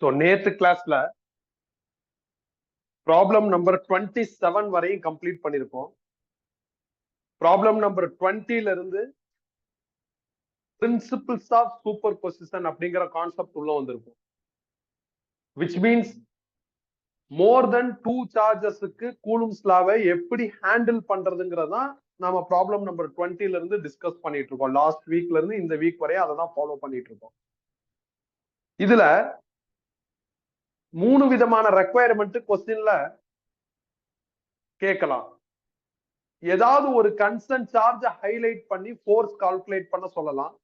So நேத்து கிளாஸ்ல problem number 27 வரையும் கம்ப்ளீட் பண்ணிருக்கோம். ப்ராப்ளம் நம்பர் 20ல இருந்து பிரின்சிபிள்ஸ் ஆஃப் சூப்பர் பொசிஷன் அப்படிங்கிற கான்செப்ட் உள்ள வந்திருக்கும். விச் மீன்ஸ் மோர் தென் 2 சார்ஜஸ்க்கு கூலும்ஸ் லாவை எப்படி ஹேண்டில் பண்றதுங்கிறதா நாம ப்ராப்ளம் நம்பர் 20ல இருந்து டிஸ்கஸ் பண்ணிட்டு இருக்கோம். லாஸ்ட் வீக்ல இருந்து இந்த வீக் வரையும் அதை தான் ஃபாலோ பண்ணிட்டு இருக்கோம். இதுல 3 விதமான ரெக்குவயர்மெண்ட் கொஸ்டின்ல கேட்கலாம். ஏதாவது ஒரு கன்ஸ்டன்ட் சார்ஜ் ஹைலைட் பண்ணி ஃபோர்ஸ் கால்குலேட் பண்ண சொல்லலாம்.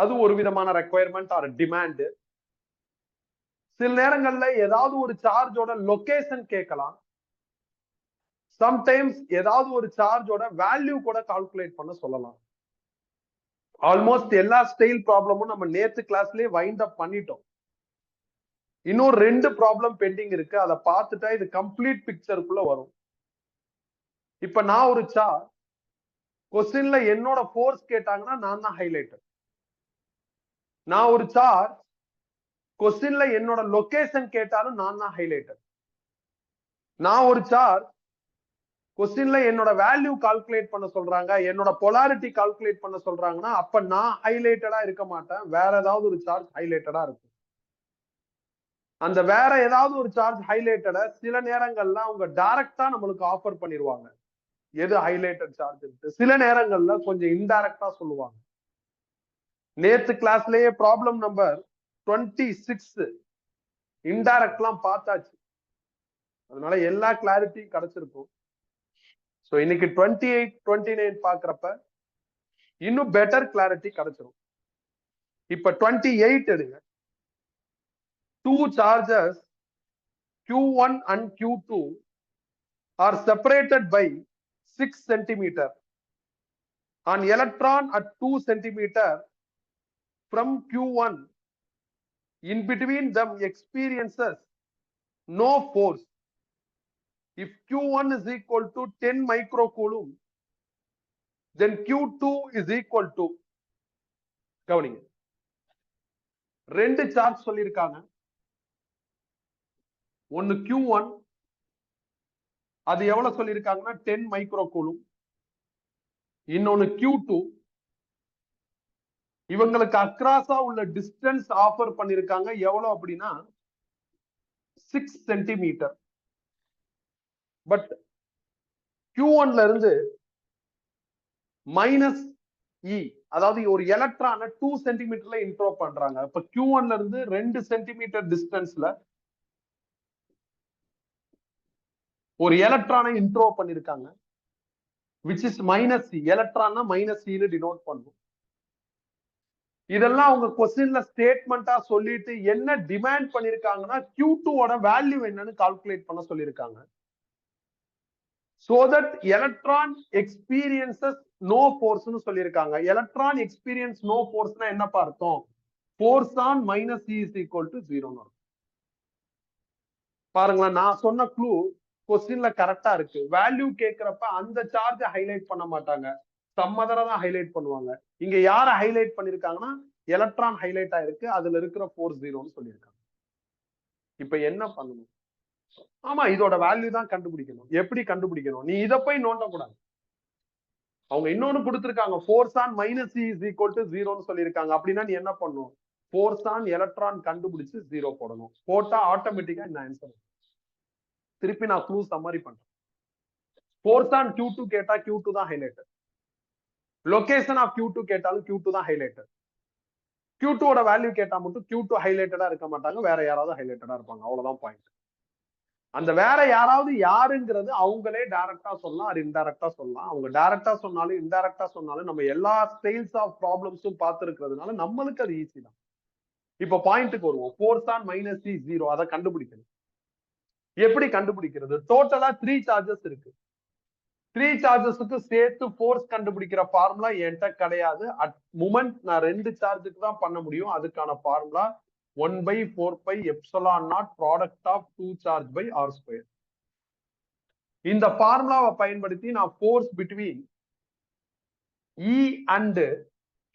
அது ஒரு விதமான ரெக்குவயர்மெண்ட் ஆர் டிமாண்ட். சில நேரங்கள்ல ஏதாவது ஒரு சார்ஜோட லொகேஷன் கேட்கலாம். சம்டைம்ஸ் ஏதாவது ஒரு சார்ஜோட வேல்யூ கூட கால்குலேட் பண்ண சொல்லலாம். ஆல்மோஸ்ட் எல்லா ஸ்டைல் ப்ராப்ளமும் நம்ம நேத்து கிளாஸ்லயே வைண்ட் அப் பண்ணிட்டோம். இன்னும் 2 ப்ராப்ளம் பெண்டிங் இருக்கு. அதை பார்த்துட்டா இது கம்ப்ளீட் பிக்சருக்குள்ள வரும். இப்ப நான் ஒரு சார்ஜ் கொஸ்டின்ல என்னோட ஃபோர்ஸ் கேட்டாங்கன்னா நான் தான் ஹைலைட்டர். நான் ஒரு சார்ஜ் கொஸ்டின்ல என்னோட லொகேஷன் கேட்டாலும் நான் தான் ஹைலைட்டர். நான் ஒரு சார்ஜ் கொஸ்டின்ல என்னோட வேல்யூ கால்குலேட் பண்ண சொல்றாங்க, என்னோட பொலாரிட்டி கால்குலேட் பண்ண சொல்றாங்கன்னா அப்ப நான் ஹைலைட்டடா இருக்க மாட்டேன். வேற ஏதாவது ஒரு சார்ஜ் ஹைலைட்டடா இருக்கும். அந்த வேற ஏதாவது ஒரு சார்ஜ் ஹைலைட்டட சில நேரங்கள்ல அவங்க டைரக்டா நம்மளுக்கு ஆஃபர் பண்ணிடுவாங்க. எது ஹைலைட்டட் சார்ஜ்? சில நேரங்கள்ல கொஞ்சம் இன்டைரக்டா சொல்லுவாங்க. நேத்து கிளாஸ்லயே ப்ராப்ளம் நம்பர் 26 இன்டைரக்ட்லாம் பார்த்தாச்சு. அதனால எல்லா கிளாரிட்டி கிடைச்சிருக்கும். சோ இன்னைக்கு 28, 29 பாக்குறப்ப இன்னும் பெட்டர் கிளாரிட்டி கிடைச்சிரும். இப்ப 28 எடுங்க. 2 charges Q1 and Q2 are separated by 6 centimeter. An electron at 2 centimeter from Q1 in between them experiences no force. If Q1 is equal to 10 microcoulomb, then Q2 is equal to, கவனிங்க, 2 charge சொல்லியிருக்காங்க. ஒன்னு Q1, அது எவ்வளவு சொல்லியிருக்காங்கன்னா 10 மைக்ரோகூலும். இன்னொன்னு Q2, இவங்களுக்கு அக்ராஸா உள்ள distance offer பண்ணிருக்காங்க. எவ்வளவு அப்படின்னா 6 சென்டிமீட்டர். பட் Q1ல இருந்து மைனஸ் இ, அதாவது ஒரு எலக்ட்ரான 2 சென்டிமீட்டர்ல இன்ட்ரோ பண்றாங்க. இப்ப Q1ல இருந்து 2 சென்டிமீட்டர் டிஸ்டன்ஸ்ல ஒரு எலக்ட்ரானை இன்ட்ரோ பண்ணிருக்காங்க. Which is minus c. எலக்ட்ரான்னா மைனஸ் சின்னு டினோட் பண்ணும். இதெல்லாம் அவங்க கொஸ்டின்ல ஸ்டேட்மெண்டா சொல்லிட்டு என்ன டிமாண்ட் பண்ணிருக்காங்கன்னா Q2ஓட வேல்யூ என்னன்னு கால்குலேட் பண்ண சொல்லியிருக்காங்க. so that electron experiences no force னு சொல்லியிருக்காங்க. electron experience no force னா என்ன பார்த்தோம்? force on minus E is equal to 0. பாருங்களேன், நான் சொன்ன க்ளூ கொஸ்டின்ல கரெக்டா இருக்கு. வேல்யூ கேட்கிறப்ப அந்த சார்ஜ் ஹைலைட் பண்ண மாட்டாங்க, சம்மதரை தான் ஹைலைட் பண்ணுவாங்க. இங்க யார ஹைலைட் பண்ணிருக்காங்கன்னா எலக்ட்ரான் ஹைலைட் ஆயிருக்கு, அதுல இருக்கிற ஃபோர்ஸ் 0ன்னு சொல்லியிருக்காங்க. இப்ப என்ன பண்ணணும்? ஆமா, இதோட வேல்யூ தான் கண்டுபிடிக்கணும். எப்படி கண்டுபிடிக்கணும்? நீ இதை போய் நோண்டக்கூடாது. அவங்க இன்னொன்னு கொடுத்திருக்காங்க, force on minus e is equal to 0ன்னு சொல்லியிருக்காங்க. அப்படின்னா நீ என்ன பண்ணணும்? ஃபோர்ஸ் ஆன் எலக்ட்ரான் கண்டுபிடிச்சு 0 போடணும். போட்டா ஆட்டோமேட்டிக்கா இந்த ஆன்சர். திருப்பி நான் க்ளூ சம்மரி பண்றேன். ஃபோர்ஸ் ஆன் Q2 கேட்டா Q2 தான் ஹைலைட்டர். லொகேஷன் ஆஃப் Q2 கேட்டாலும் Q2 தான் ஹைலைட்டர். Q2ஓட வேல்யூ கேட்டா மட்டும் Q2 ஹைலைட்டடா இருக்க மாட்டாங்க, வேற யாராவது ஹைலைட்டடா இருப்பாங்க. அவ்வளவுதான் பாயிண்ட். அந்த வேற யாராவது யாருங்கிறது அவங்களே டைரக்டா சொல்லலாம், அது இன்டைரக்டா சொல்லலாம். அவங்க டைரக்டா சொன்னாலும் இன்டைரக்டா சொன்னாலும் நம்ம எல்லா ஸ்டைல்ஸ் ஆஃப் ப்ராப்ளம்ஸும் பார்த்திருக்கிறதுனால நம்மளுக்கு அது ஈஸி தான். இப்ப பாயிண்ட்டுக்கு வருவோம். ஃபோர்ஸ் ஆன் மைனஸ் சி 0, அதை கண்டுபிடிக்கணும். எப்படி கண்டுபிடிக்கிறது? டோட்டலா 3 சார்ஜஸ் இருக்கு. 3 சார்ஜஸ்க்கு சேர்த்து ஃபோர்ஸ் கண்டுபிடிக்கிற ஃபார்முலா என்கிட்ட கிடையாது. அட் மூமெண்ட் நான் 2 சார்ஜுக்கு தான் பண்ண முடியும். அதுக்கான formula 1/4 epsilon naught product of 2 charge by r square. இந்த ஃபார்முலாவை பயன்படுத்தி நான் force between E and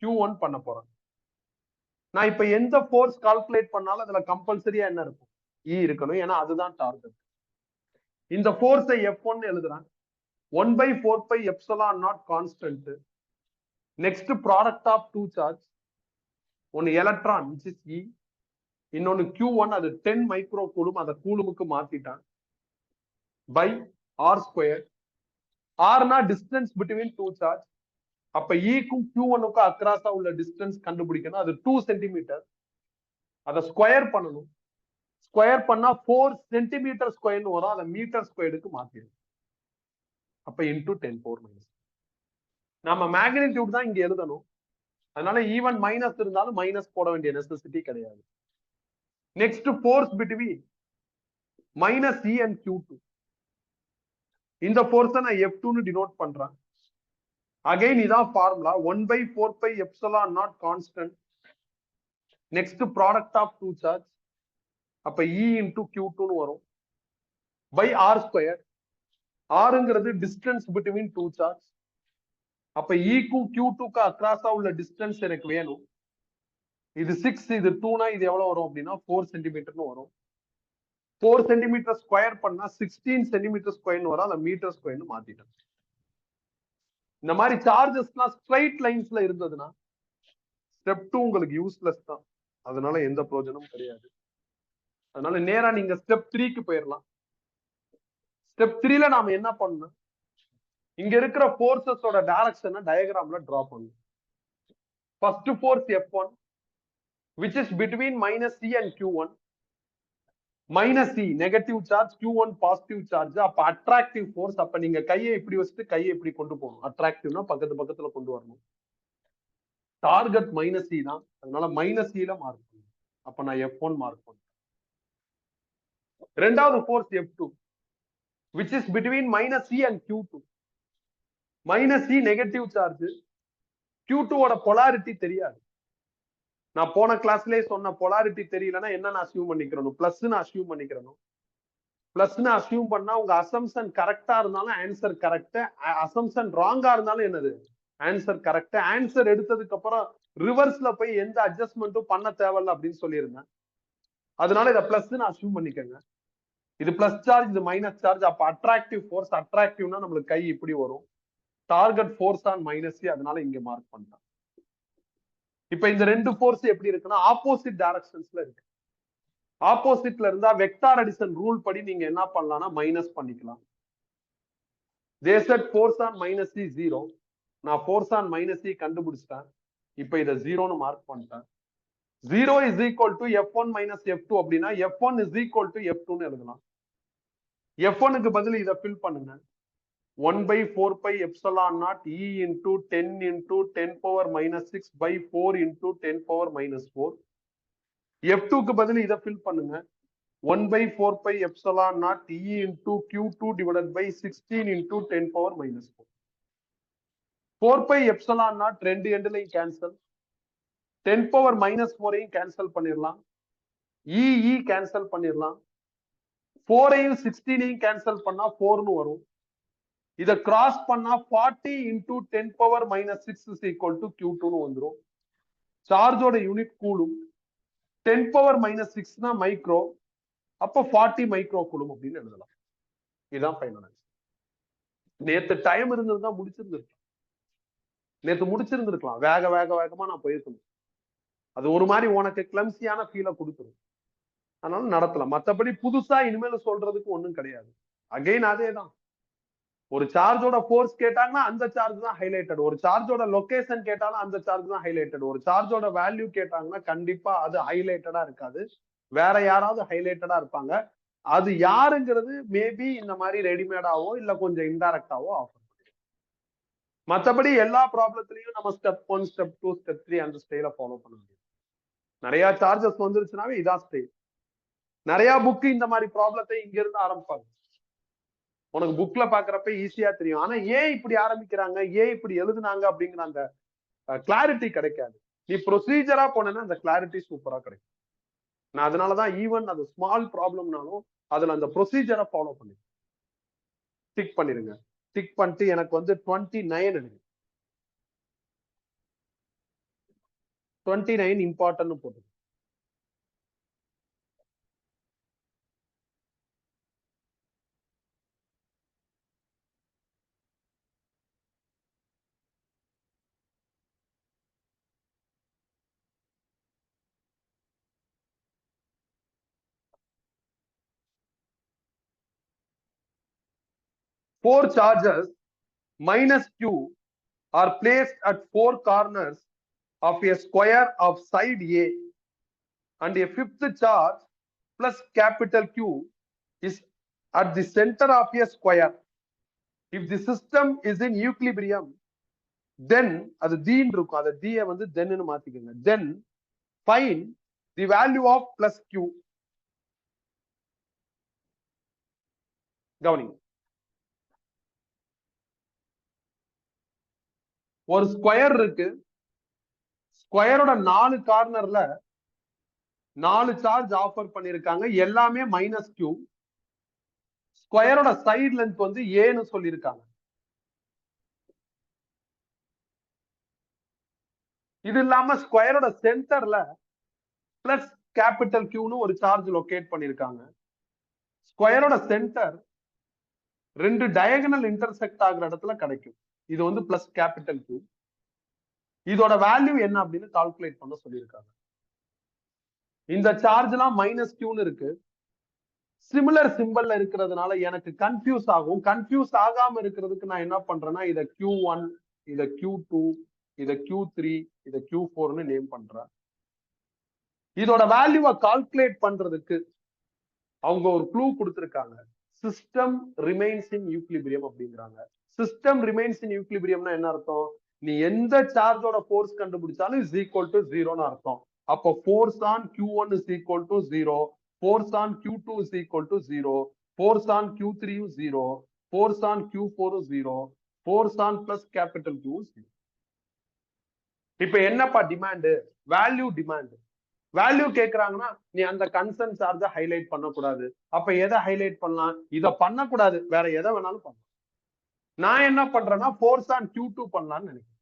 Q1 பண்ண போறேன். நான் இப்ப எந்த ஃபோர்ஸ் கால்குலேட் பண்ணாலும் அதுல கம்பல்சரியா என்ன இருக்கும்? இ இருக்கணும். ஏன்னா அதுதான் டார்கெட். இந்த ஃபோர்ஸை F1 எழுதுறேன். 1/4 pi epsilon naught constant. Next product of two charge. ஒன்னு எலக்ட்ரான் which is E. இன்னொன்னு Q1 அது 10 மைக்ரோ கூலும், அதை கூலுமுக்கு மாத்திட்டான். By r square. ஆர்னா டிஸ்டன்ஸ் பிட்வீன் டூ சார்ஜ். அப்ப ஈக்கும் Q1க்கும் அக்ராஸா உள்ள டிஸ்டன்ஸ் கண்டுபிடிக்கணும். அது 2 சென்டிமீட்டர். அதை ஸ்கொயர் பண்ணணும். ஸ்கொயர் பண்ணா 4 சென்டிமீட்டர் ஸ்கொயர்னு வரும். அதை மீட்டர் ஸ்கொயருக்கு மாத்திடும். அப்ப இன்டூ 10⁻⁻. நம்ம மேக்னிடியூட் தான் இங்க எழுதணும். அதனால ஈவன் மைனஸ் இருந்தாலும் மைனஸ் போட வேண்டிய நெசசிட்டி கிடையாது. Next force between minus e and Q2. இந்த ஃபோர்ஸை நான் F2னு டினோட் பண்றேன். அகைன் இதான் formula. 1/4 pi epsilon naught constant. Next product of two charge. அப்ப இ இன்டூ Q2னு வரும். By r square. ஆருங்கிறது டிஸ்டன்ஸ் பிட்வீன் டூ சார்ஜ். அப்ப ஈக்கும் Q2க்கு அக்ராஸா உள்ள டிஸ்டன்ஸ் எனக்கு வேணும். இது 6, இது 2னா இது எவ்வளவு வரும் அப்படின்னா 4 சென்டிமீட்டர்னு வரும். 4 சென்டிமீட்டர் ஸ்கொயர் பண்ணா 16 சென்டிமீட்டர் ஸ்கொயர்னு வரும். அதை மீட்டர் ஸ்கொயர்னு மாத்திட்டேன். இந்த மாதிரி சார்ஜஸ்லாம் ஸ்ட்ரைட் லைன்ஸ்ல இருந்ததுன்னா ஸ்டெப் 2 உங்களுக்கு யூஸ்லெஸ் தான். அதனால எந்த பிரயோஜனமும் கிடையாது. அதனால நேரா நீங்க ஸ்டெப் 3க்கு போயிடலாம். ஸ்டெப் 3ல நாம என்ன பண்ணணும்? இங்க இருக்கிற ஃபோர்ஸஸோட டைரக்ஷனை டயகிராம்ல டிரா பண்ணணும். First force F1 which is between minus C and Q1. Minus C negative charge, Q1 positive charge. அப்ப அட்ராக்டிவ் ஃபோர்ஸ். அப்ப நீங்க கையை இப்படி வச்சுட்டு கையை இப்படி கொண்டு போகணும். அட்ராக்டிவ்னா பக்கத்துல கொண்டு வரணும். டார்கெட் மைனஸ் சி தான். அதனால மைனஸ் சில மார்க் பண்ணும். அப்ப நான் F1 மார்க் பண்ணுறேன். ரெண்டாவது force F2 which is between minus C and Q2. Minus C negative charge. Q2 ஓட பொலாரிட்டி தெரியாது. நான் போன கிளாஸ்லயே சொன்ன பொலாரிட்டி தெரியலன்னா என்ன நான் அசியூம் பண்ணிக்கிறணும்? பிளஸ்ன்னு அசியூம் பண்ணிக்கிறணும். பிளஸ்ன்னு அசியூம் பண்ணா உங்க அசம்சன் கரெக்டா இருந்தாலும் ஆன்சர் கரெக்ட், அசம்சன் ராங்கா இருந்தாலும் என்னது ஆன்சர் கரெக்ட். ஆன்சர் எடுத்ததுக்கு அப்புறம் ரிவர்ஸ்ல போய் எந்த அட்ஜஸ்ட்மெண்ட்டும் பண்ண தேவையில்ல அப்படின்னு சொல்லியிருந்தேன். அதனால இதை பிளஸ்ன்னு அசியூம் பண்ணிக்கங்க. இது பிளஸ் சார்ஜ், இது மைனஸ் சார்ஜ். அப்ப அட்ராக்டிவ் ஃபோர்ஸ். அட்ராக்டிவ்னா நம்மளுக்கு கை இப்படி வரும். டார்கெட் ஃபோர்ஸ் ஆன் மைனஸ், அதனால இங்க மார்க் பண்ணிட்டேன். இப்ப இந்த ரெண்டு ஃபோர்ஸ் எப்படி இருக்குன்னா ஆப்போசிட் டைரக்ஷன்ஸ்ல இருக்கு. ஆப்போசிட்ல இருந்தா வெக்டார் அடிஷன் ரூல் படி நீங்க என்ன பண்ணலாம்னா மைனஸ் பண்ணிக்கலாம். they said force on minus c 0. நான் force on minus c கண்டுபிடிச்சிட்டேன். இப்ப இத 0னு மார்க் பண்ணிட்டேன். 0 is equal to F1 minus F2 அப்படின்னா F1 is equal to F2னு எழுதலாம். F1க்கு பதில் இத ஃபில் பண்ணுங்க. 1/4 pi epsilon naught E into 10 into 10 power minus 6 by 4 into 10 power minus 4. F2க்கு பதில் இத ஃபில் பண்ணுங்க. 1/4 pi epsilon naught E into Q2 divided by 16 into 10 power minus 4. 4 pi epsilon naught ரெண்டு எண்ட்லையும் cancel. 10 power minus 4ஐயும் cancel பண்ணிடலாம். E cancel பண்ணிடலாம். 4ஐயும் 16ஐயும் cancel பண்ணா 4னு வரும். இத cross பண்ணா 40 into 10 power minus 6 is equal to Q2னு வந்துரும். சார்ஜோட யூனிட் கூலும். 10 power minus 6னா மைக்ரோ. அப்ப 40 மைக்ரோ கூலும் அப்படின்னு எழுதலாம். இதுதான் ஃபைனல் ஆன்சர். நேத்து டைம் இருந்ததுதான் முடிச்சிருந்திருக்கலாம். நேத்து முடிச்சிருந்திருக்கலாம். வேகமா நான் போயிருக்கணும். அது ஒரு மாதிரி உனக்கு கிளம்சியான ஃபீலை கொடுத்துரும். அதனால நடத்தலாம். மத்தபடி புதுசா இனிமேல சொல்றதுக்கு ஒண்ணும் கிடையாது. அகைன் அதேதான். ஒரு சார்ஜோட ஃபோர்ஸ் கேட்டாங்கன்னா அந்த சார்ஜ் தான் ஹைலைட்டட். ஒரு சார்ஜோட லொகேஷன் கேட்டாலும் அந்த சார்ஜ் தான் ஹைலைட்டட். ஒரு சார்ஜோட வேல்யூ கேட்டாங்கன்னா கண்டிப்பா அது ஹைலைட்டடா இருக்காது. வேற யாராவது ஹைலைட்டடா இருப்பாங்க. அது யாருங்கிறது மேபி இந்த மாதிரி ரெடிமேடாவோ இல்ல கொஞ்சம் இன்டைரக்டாவோ ஆஃபர். மற்றபடி எல்லா ப்ராப்ளத்திலையும் நம்ம ஸ்டெப் 1, ஸ்டெப் 2, ஸ்டெப் 3 அந்த ஸ்டைல ஃபாலோ பண்ண முடியும். நிறைய சார்ஜஸ் வந்துருச்சுனாவே இதான் ஸ்டைல். நிறைய புக் இந்த மாதிரி ப்ராப்ளத்தை இங்க இருந்து ஆரம்பிப்பாங்க. உனக்கு புக்ல பாக்குறப்ப ஈஸியா தெரியும். ஆனா ஏன் இப்படி ஆரம்பிக்கிறாங்க, ஏன் இப்படி எழுதுனாங்க அப்படிங்கிற அந்த கிளாரிட்டி கிடைக்காது. நீ ப்ரொசீஜரா போனேன்னா அந்த கிளாரிட்டி சூப்பரா கிடைக்கும். நான் அதனாலதான் ஈவன் அது ஸ்மால் ப்ராப்ளம்னாலும் அதுல அந்த ப்ரொசீஜரை ஃபாலோ பண்ணி டிக் பண்ணிருங்க. டிக் பண்ணிட்டு எனக்கு வந்து 29 எடுங்க. 29 இம்பார்ட்டன்ட் போட்டு. Four charges minus q are placed at four corners of a square of side A, and a fifth charge plus capital Q is at the center of a square. If the system is in equilibrium, then அது தீன் இருக்கும், அதை தீய வந்து தென்னு மாத்திக்கங்க. Then find the value of plus Q. கவனிங்க, ஒரு square இருக்கு, ஸ்கொயரோட 4 கார்னர்ல 4 சார்ஜ் ஆஃபர் பண்ணிருக்காங்க, எல்லாமே மைனஸ் கியூ. ஸ்கொயரோட சைடு லென்த் வந்து ஏன்னு சொல்லியிருக்காங்க. இது இல்லாம ஸ்கொயரோட சென்டர்ல பிளஸ் கேபிட்டல் கியூன்னு ஒரு சார்ஜ் லொகேட் பண்ணிருக்காங்க. ஸ்கொயரோட சென்டர் 2 டயகனல் இன்டர்செக்ட் ஆகிற இடத்துல கிடைக்கும். இது வந்து பிளஸ் கேபிட்டல் கியூ. இதோட வேல்யூ என்ன அப்படின்னு கால்குலேட் பண்ண சொல்லியிருக்காங்க. இந்த சார்ஜ் எல்லாம் மைனஸ் கியூன்னு இருக்கு, சிமிலர் சிம்பிள்ல இருக்கிறதுனால எனக்கு கன்ஃபியூஸ் ஆகும். கன்ஃபியூஸ் ஆகாம இருக்கிறதுக்கு நான் என்ன பண்றேன்னா, இத Q1, இத Q2, இத Q3, இத Q4ன்னு நேம் பண்றேன். இதோட வேல்யூவை கால்குலேட் பண்றதுக்கு அவங்க ஒரு க்ளூ கொடுத்திருக்காங்க. சிஸ்டம் ரிமைன்ஸ் இன் யூக்லிபிரியம் அப்படிங்கிறாங்க. சிஸ்டம் ரிமைன்ஸ் இன் யூக்லிபிரியம்னா என்ன அர்த்தம்? நீ எந்த சார்ஜோட ஃபோர்ஸ் கண்டுபிடிச்சாலும் இஸ் ஈக்குவல் டு ஜீரோன்னு அர்த்தம். அப்போ force on Q1 is equal to zero, force on Q2 is equal to 0, force on Q3 is 0, force on Q4 is 0, force on plus capital Q is 0. இப்ப என்னப்பா demand? Value demand. Value கேக்குறாங்கன்னா நீ அந்த concern சார்ஜ highlight பண்ணக்கூடாது. அப்ப எதை highlight பண்ணலாம்? இத பண்ணக்கூடாது, வேற எதை வேணாலும் பண்ணலாம். நான் என்ன பண்றேன்னா ஃபோர்ஸ் ஆன் Q2 பண்ணலாம்னு நினைக்கிறேன்.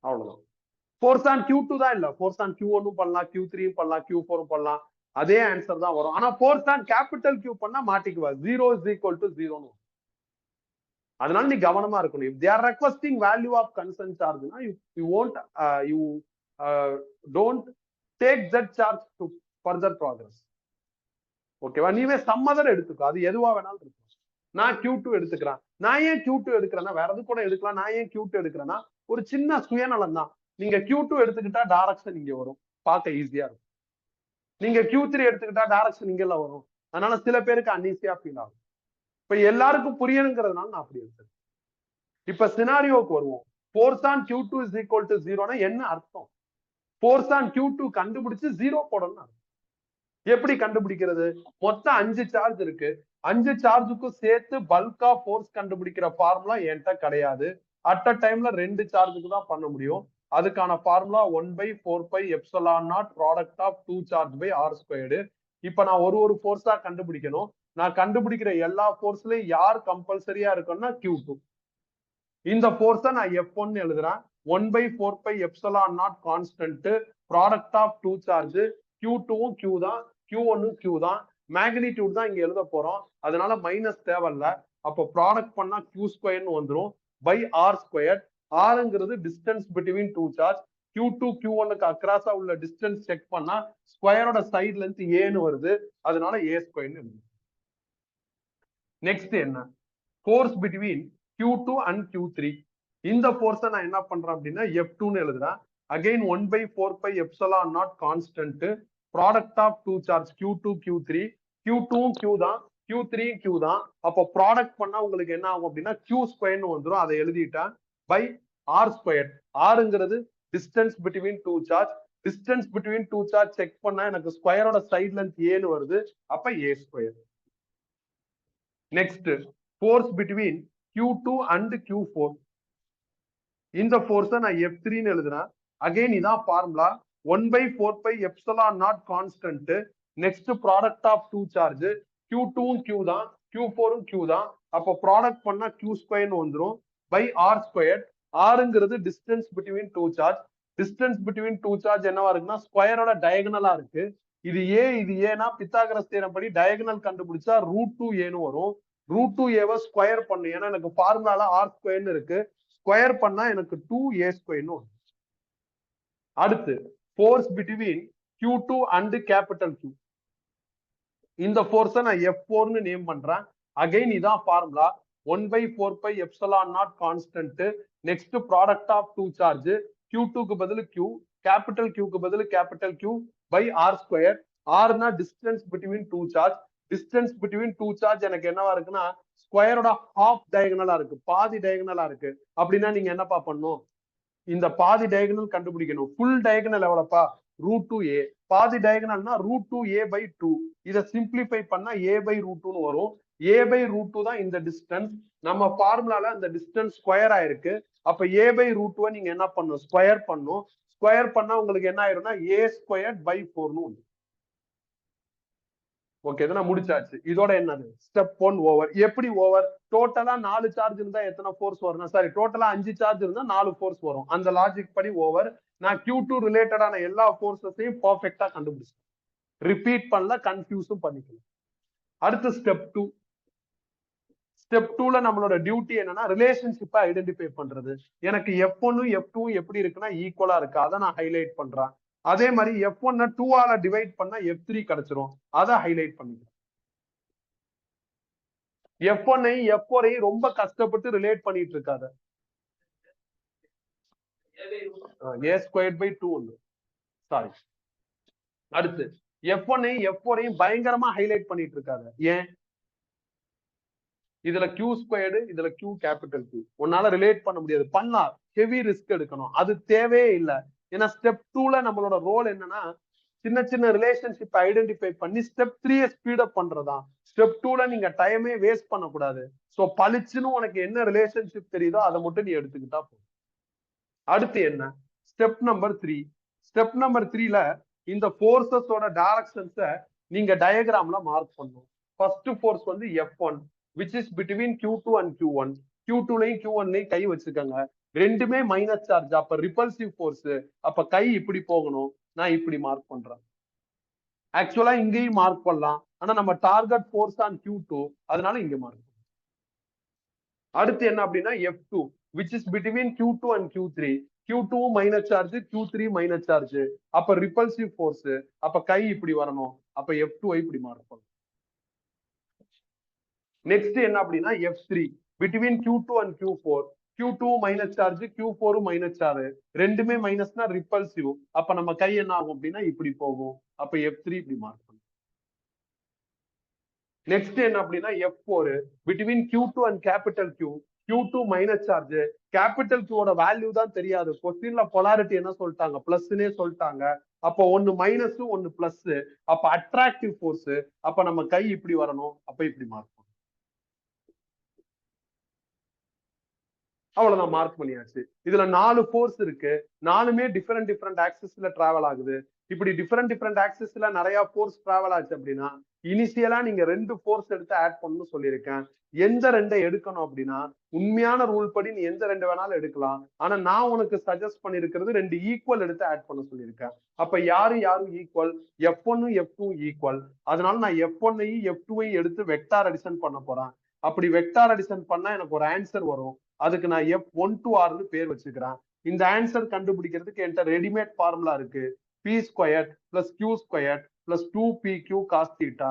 அவ்வளவுதான். ஃபோர்ஸ் ஆன் Q2 தான் இல்ல, ஃபோர்ஸ் ஆன் Q1 பண்ணலாம், Q3 பண்ணலாம், Q4 பண்ணலாம், அதே ஆன்சர் தான் வரும். ஆனா ஃபோர்ஸ் ஆன் கேபிட்டல் கியூ பண்ணா மாட்டிக்குவா, 0 is equal to 0. அதனால நீ கவனமா இருக்கணும். if they are requesting value of concern charge na you won't you don't take that charge to further progress. ஓகேவா? நீவே சம்மதர் எடுத்துக்கோ, அது எதுவா வேணாலும் இருக்கும். நான் Q2 எடுத்துக்கிறேன். நான் ஏன் Q2 எடுக்கிறேன்னா, வேற எது கூட எடுக்கலாம். நான் ஏன் Q2 எடுக்கிறேன்னா ஒரு சின்ன சுயநலம் தான். நீங்க Q2 எடுத்துக்கிட்டா டைரக்ஷன் இங்க வரும், பார்க்க ஈஸியா இருக்கும். நீங்க Q3 எடுத்துக்கிட்டா டைரக்ஷன் இங்கல வரும், அதனால சில பேருக்கு அன்ஈஸியா ஃபீல் ஆகும். இப்ப எல்லாருக்கும் புரியணுங்கிறதுனால நான் அப்படி எடுத்தேன். இப்ப சினாரியோக்கு வருவோம். Force on Q2 is equal to 0னா என்ன அர்த்தம்? ஃபோர்ஸ் ஆன் Q2 கண்டுபிடிச்சு 0 போடணும். எப்படி கண்டுபிடிக்கிறது? மொத்தம் 5 சார்ஜ் இருக்கு, 5 சார்ஜுக்கும் சேர்த்து பல்கா ஃபோர்ஸ் கண்டுபிடிக்கிற ஃபார்முலா என்கிட்ட கிடையாது. அட் அ டைம்ல 2 சார்ஜுக்கு தான் பண்ண முடியும். அதுக்கான formula 1/4πε0 product of 2 charge by r squared. இப்ப நான் ஒரு ஃபோர்ஸா கண்டுபிடிக்கணும். நான் கண்டுபிடிக்கிற எல்லா ஃபோர்ஸ்லயும் யார் கம்பல்சரியா இருக்குன்னா Q2. இந்த ஃபோர்ஸை நான் F1 எழுதுறேன். 1/4πε0 கான்ஸ்டன்ட், ப்ராடக்ட் ஆஃப் 2 சார்ஜ். Q2வும் Q தான், Q1ம் Q தான். மேக்னிடியூட் தான் இங்க எழுத போறோம், அதனால மைனஸ் தேவையில்ல. அப்போ ப்ராடக்ட் பண்ணா Q ஸ்கொயர்னு வந்துரும் பை R ஸ்கொயர். ஆர்ங்கிறது டிஸ்டன்ஸ் பிட்வீன் 2 சார்ஜ். Q2 Q1க்கு அக்ராஸா உள்ள டிஸ்டன்ஸ் செக் பண்ணா ஸ்கொயரோட சைடு லென்த் ஏன்னு வருது, அதனால A ஸ்கொயர்னு எழுதுறோம். நெக்ஸ்ட் என்ன? Force between Q2 and Q3. இந்த ஃபோர்ஸை நான் என்ன பண்றேன் அப்படின்னா F2ன்னு எழுதுறேன். Again 1/4πε0 constant, product of 2 charge Q2 Q3. Q2வும் Q தான், Q3யும் Q தான். அப்போ ப்ராடக்ட் பண்ணா உங்களுக்கு என்ன ஆகும் அப்படின்னா Q ஸ்கொயர்னு வந்துடும். அதை எழுதிட்டேன் பை R ஸ்கொயர். ஆர்ங்கிறது distance between 2 charge. Distance between 2 charge check பண்ணா எனக்கு ஸ்கொயரோட சைடு லென்த் ஏன்னு வருது, அப்ப A square. Next force between Q2 and Q4. இந்த ஃபோர்ஸை நான் F3ன்னு எழுதுறேன். அகைன் இதான் formula, 1/4πε0 constant. Next product of 2 charge. Q2வும் Q தான், Q4வும் Q தான். அப்போ ப்ராடக்ட் பண்ணா Q ஸ்கொயர்னு வந்துரும் பை R ஸ்கொயர். ஆர்ங்கிறது distance between 2 charge. Distance between two charge என்னவா இருக்குன்னா ஸ்கொயரோட டயகனலா இருக்கு. இது ஏன்னா பித்தாகரஸ் தியரம் படி டயகனல் கண்டுபிடிச்சா √2a வரும். √2a ஸ்கொயர் பண்ணு, ஏன்னா எனக்கு ஃபார்முலால ஆர் ஸ்கொயர்னு இருக்கு. ஸ்கொயர் பண்ணா எனக்கு 2a². அடுத்து force between Q2 and capital Q. இந்த ஃபோர்ஸை நான் F4ன்னு நேம் பண்றேன். அகைன் இதான் formula. 1/4πε0 constant. Next product of two charge. Q2க்கு பதில் Q, கேபிட்டல் Qக்கு பதில் capital Q by R square. ஆர்னா distance between two charge. Distance between two charge எனக்கு என்னவா இருக்குன்னா ஸ்கொயரோட ஹாஃப் டயகனலா இருக்கு, பாதி டயகனலா இருக்கு. அப்படின்னா நீங்க என்னப்பா பண்ணும், இந்த பாதி டயகனல் கண்டுபிடிக்கணும். ஃபுல் டயகனல் எவ்வளவுப்பா, √2a. பாதி டயகனல்னா √2a/2. இதை சிம்பிளிஃபை பண்ணா a/√2ன்னு வரும். a/√2 தான் இந்த டிஸ்டன்ஸ். நம்ம ஃபார்முலால அந்த டிஸ்டன்ஸ் ஸ்கொயர் ஆயிருக்கு. அப்ப a/√2 நீங்க என்ன பண்ணும், ஸ்கொயர் பண்ணும். ஸ்கொயர் பண்ணா உங்களுக்கு என்ன ஆயிரும்னா a²/4ன்னு வந்து. ஓகே, இதெல்லாம் முடிச்சாச்சு. இதோட என்னது, ஸ்டெப் 1 ஓவர். எப்படி ஓவர், டோட்டலா 4 சார்ஜ் இருந்தா எத்தனை ஃபோர்ஸ் வரும், சாரி டோட்டலா 5 சார்ஜ் இருந்தா 4 ஃபோர்ஸ் வரும். அந்த லாஜிக் படி ஓவர். நான் Q2 ரிலேட்டடான எல்லா ஃபோர்ஸஸையும் பர்ஃபெக்ட்டா கண்டுபிடிச்சேன். ரிப்பீட் பண்ணல, கன்ஃபியூஸும் பண்ணிக்கலாம். அடுத்து ஸ்டெப் 2. ஸ்டெப் 2ல நம்மளோட டியூட்டி என்னன்னா ரிலேஷன்ஷிப்பை ஐடென்டிஃபை பண்றது. எனக்கு F1 F2 எப்படி இருக்குன்னா ஈக்குவலா இருக்கு, அதை நான் ஹைலைட் பண்றேன். அதே மாதிரி F1 2ஆல டிவைட் பண்ணா F3 கிடைச்சிரும், அதை ஹைலைட் பண்ணிக்கிறேன். F1 F4 ரொம்ப கஷ்டப்பட்டு ரிலேட் பண்ணிட்டு இருக்காத. a²/2 sorry. அடுத்து F1 F4 பயங்கரமா ஹைலைட் பண்ணிட்டு இருக்காத. ஏன், இதுல Q², இதுல Q கேபிட்டல் Q. உன்னால ரிலேட் பண்ண முடியாது, பண்ணா ஹெவி ரிஸ்க் எடுக்கணும், அது தேவையே இல்லை. ஏன்னா ஸ்டெப் 2ல நம்மளோட ரோல் என்னன்னா சின்ன சின்ன ரிலேஷன்ஷிப் ஐடென்டிஃபை பண்ணி ஸ்டெப் 3 ஸ்பீட் பண்றதா. ஸ்டெப் 2ல நீங்க டைமே வேஸ்ட் பண்ணக்கூடாது. சோ பளிச்சுன்னு உனக்கு என்ன ரிலேஷன்ஷிப் தெரியுதோ அதை மட்டும் நீ எடுத்துக்கிட்டா போதும். அடுத்து என்ன, ஸ்டெப் நம்பர் 3. ஸ்டெப் நம்பர் 3ல இந்த ஃபோர்ஸஸோட டைரக்ஷன்ஸை நீங்க டயகிராம்ல மார்க் பண்ணும். ஃபர்ஸ்ட் ஃபோர்ஸ் வந்து F1 which is between Q2 and Q1. Q2லயும் Q1லயும் கை வச்சுக்கோங்க. ரெண்டுமே மைனஸ் சார்ஜ், அப்ப ரிப்பல்சிவ் ஃபோர்ஸ். அப்ப கை இப்படி போகணும், நான் இப்படி மார்க் பண்றேன். ஆக்சுவலா இங்கேயும் மார்க் பண்ணலாம், ஆனா நம்ம டார்கெட் ஃபோர்ஸ் ஆன் Q2, அதனால இங்க மார்க். அடுத்து என்ன அப்படின்னா F2 which is between Q2 and Q3. Q2 minus charge, Q3 minus charge, அப்ப ரிப்பல்சிவ் ஃபோர்ஸ். அப்ப கை இப்படி வரணும், அப்ப F2 இப்படி மார்க் பண்ணணும். நெக்ஸ்ட் என்ன அப்படின்னா F3 between Q2 and Q4. Q2 minus charge, Q4 minus charge, ரெண்டுமே மைனஸ்னா ரிப்பல்சிவ். அப்ப நம்ம கை என்ன ஆகும் அப்படின்னா இப்படி போகும், அப்ப F3 இப்படி மார்க் பண்ணும். நெக்ஸ்ட் என்ன அப்படின்னா F4 between Q2 and capital Q. Q2 minus charge, capital Qவோட வேல்யூ தான் தெரியாது. கொஸ்டின்ல பொலாரிட்டி என்ன சொல்லிட்டாங்க, பிளஸ்னே சொல்லிட்டாங்க. அப்போ ஒன்னு மைனஸ் ஒன்னு பிளஸ், அப்ப அட்ராக்டிவ் ஃபோர்ஸ். அப்ப நம்ம கை இப்படி வரணும், அப்ப இப்படி மார்க் பண்ணும். அவ்வளவுதான், மார்க் பண்ணியாச்சு. இதுல 4 ஃபோர்ஸ் இருக்கு, 4மே டிஃபரெண்ட் ஆக்சிஸ்ல டிராவல் ஆகுது. இப்படி டிஃபரெண்ட் ஆக்சிஸ்ல நிறைய ஃபோர்ஸ் டிராவல் ஆச்சு அப்படின்னா இனிஷியலா நீங்க 2 ஃபோர்ஸ் எடுத்து ஆட் பண்ணணும்னு சொல்லியிருக்கேன். எந்த 2 எடுக்கணும் அப்படின்னா உண்மையான ரூல் படி நீ எந்த 2 வேணாலும் எடுக்கலாம். ஆனா நான் உனக்கு சஜஸ்ட் பண்ணிருக்கிறது 2 ஈக்குவல் எடுத்து ஆட் பண்ண சொல்லியிருக்கேன். அப்ப யாரும் ஈக்குவல், F1 F2 ஈக்குவல். அதனால நான் F1 F2 எடுத்து வெக்டார் அடிஷன் பண்ண போறேன். அப்படி வெக்டார் அடிஷன் பண்ணா எனக்கு ஒரு ஆன்சர் வரும். அதுக்கு நான் F1/R பேர் வச்சுக்கிறேன். இந்த ஆன்சர் கண்டுபிடிக்கிறதுக்கு என்கிட்ட ரெடிமேட் ஃபார்முலா இருக்கு. p² + q² + 2pq cos θ.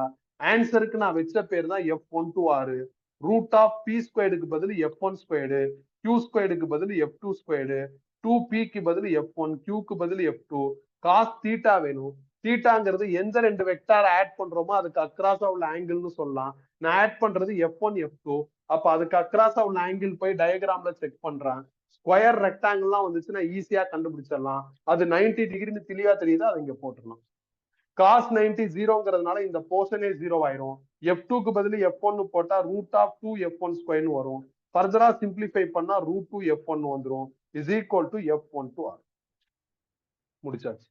ஆன்சருக்கு நான் வச்ச பேர் தான் F1/R. √p²க்கு பதில் F1², q²க்கு பதில் F2², 2pக்கு பதில் F1, qக்கு பதில் F2. cos θ வேணும். தீட்டாங்கிறது எந்த 2 வெக்டார் ஆட் பண்றோமோ அதுக்கு அக்ராஸா உள்ள ஆங்கிள்னு சொல்லலாம். நான் ஆட் பண்றது F1 F2. அப்ப அதுக்கு அக்ராஸா உள்ள ஆங்கிள் போய் டயகிராம்ல செக் பண்றேன். ஸ்கொயர் ரெக்டாங்கிள்லாம் வந்துச்சுன்னா ஈஸியா கண்டுபிடிச்சிடலாம். அது 90 டிகிரின்னு தெளிவா தெரியுது, அதை இங்க போட்டுடலாம். cos 90 0ங்கிறதுனால இந்த போர்ஷனே 0 ஆயிரும். F2க்கு பதில் F1 போட்டா √2F1² வரும். ஃபர்தரா சிம்பிளிஃபை பண்ணா √2F1 வந்துரும். Is equal to F1/R. முடிச்சாச்சு.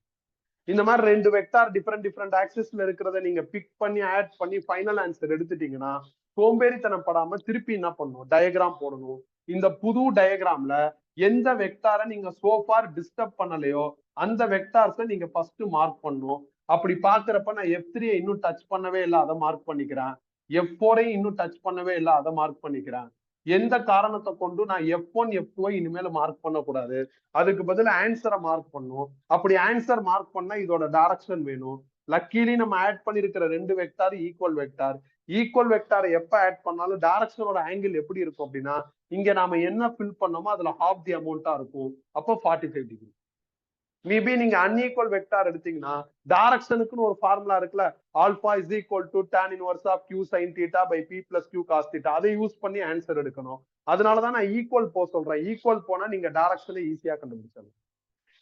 இந்த மாதிரி 2 வெக்டார் டிஃபரெண்ட் ஆக்சிஸ்ல இருக்கிறத நீங்க பிக் பண்ணி ஆட் பண்ணி ஃபைனல் ஆன்சர் எடுத்துட்டீங்கன்னா சோம்பேறித்தனம் படாம திருப்பி என்ன பண்ணணும், டயகிராம் போடணும். இந்த புது டயகிராம்ல எந்த வெக்டாரை நீங்க சோஃபார் டிஸ்டர்ப் பண்ணலையோ அந்த வெக்டார்ஸை நீங்க ஃபர்ஸ்ட் மார்க் பண்ணும். அப்படி பாக்குறப்ப நான் F3 இன்னும் டச் பண்ணவே இல்லை, அதை மார்க் பண்ணிக்கிறேன். F4 இன்னும் டச் பண்ணவே இல்லை, அதை மார்க் பண்ணிக்கிறேன். எந்த காரணத்தை கொண்டு நான் F1 F2 இனிமேல மார்க் பண்ணக்கூடாது, அதுக்கு பதில் ஆன்சரை மார்க் பண்ணும். அப்படி ஆன்சர் மார்க் பண்ணா இதோட டைரக்ஷன் வேணும். லக்கீலி நம்ம ஆட் பண்ணிருக்கிற ரெண்டு vector equal vector. Equal vector எப்ப ஆட் பண்ணாலும் டைரக்ஷனோட ஆங்கிள் எப்படி இருக்கும் அப்படின்னா, இங்க நாம என்ன ஃபில் பண்ணோமோ அதுல ஹாஃப் தி அமௌண்டா இருக்கும். அப்போ 45 டிகிரி. மேபி நீங்க அன்ஈக்குவல் வெக்டார் எடுத்தீங்கன்னா டைரக்ஷனுக்குன்னு ஒரு ஃபார்முலா இருக்குல்ல, alpha is equal to tan inverse of q sin θ by p plus q cos θ, அதை யூஸ் பண்ணி ஆன்சர் எடுக்கணும். அதனாலதான் நான் ஈக்குவல் போக சொல்றேன். ஈக்குவல் போனா நீங்க டைரக்ஷனை ஈஸியா கண்டுபிடிச்சிடலாம்.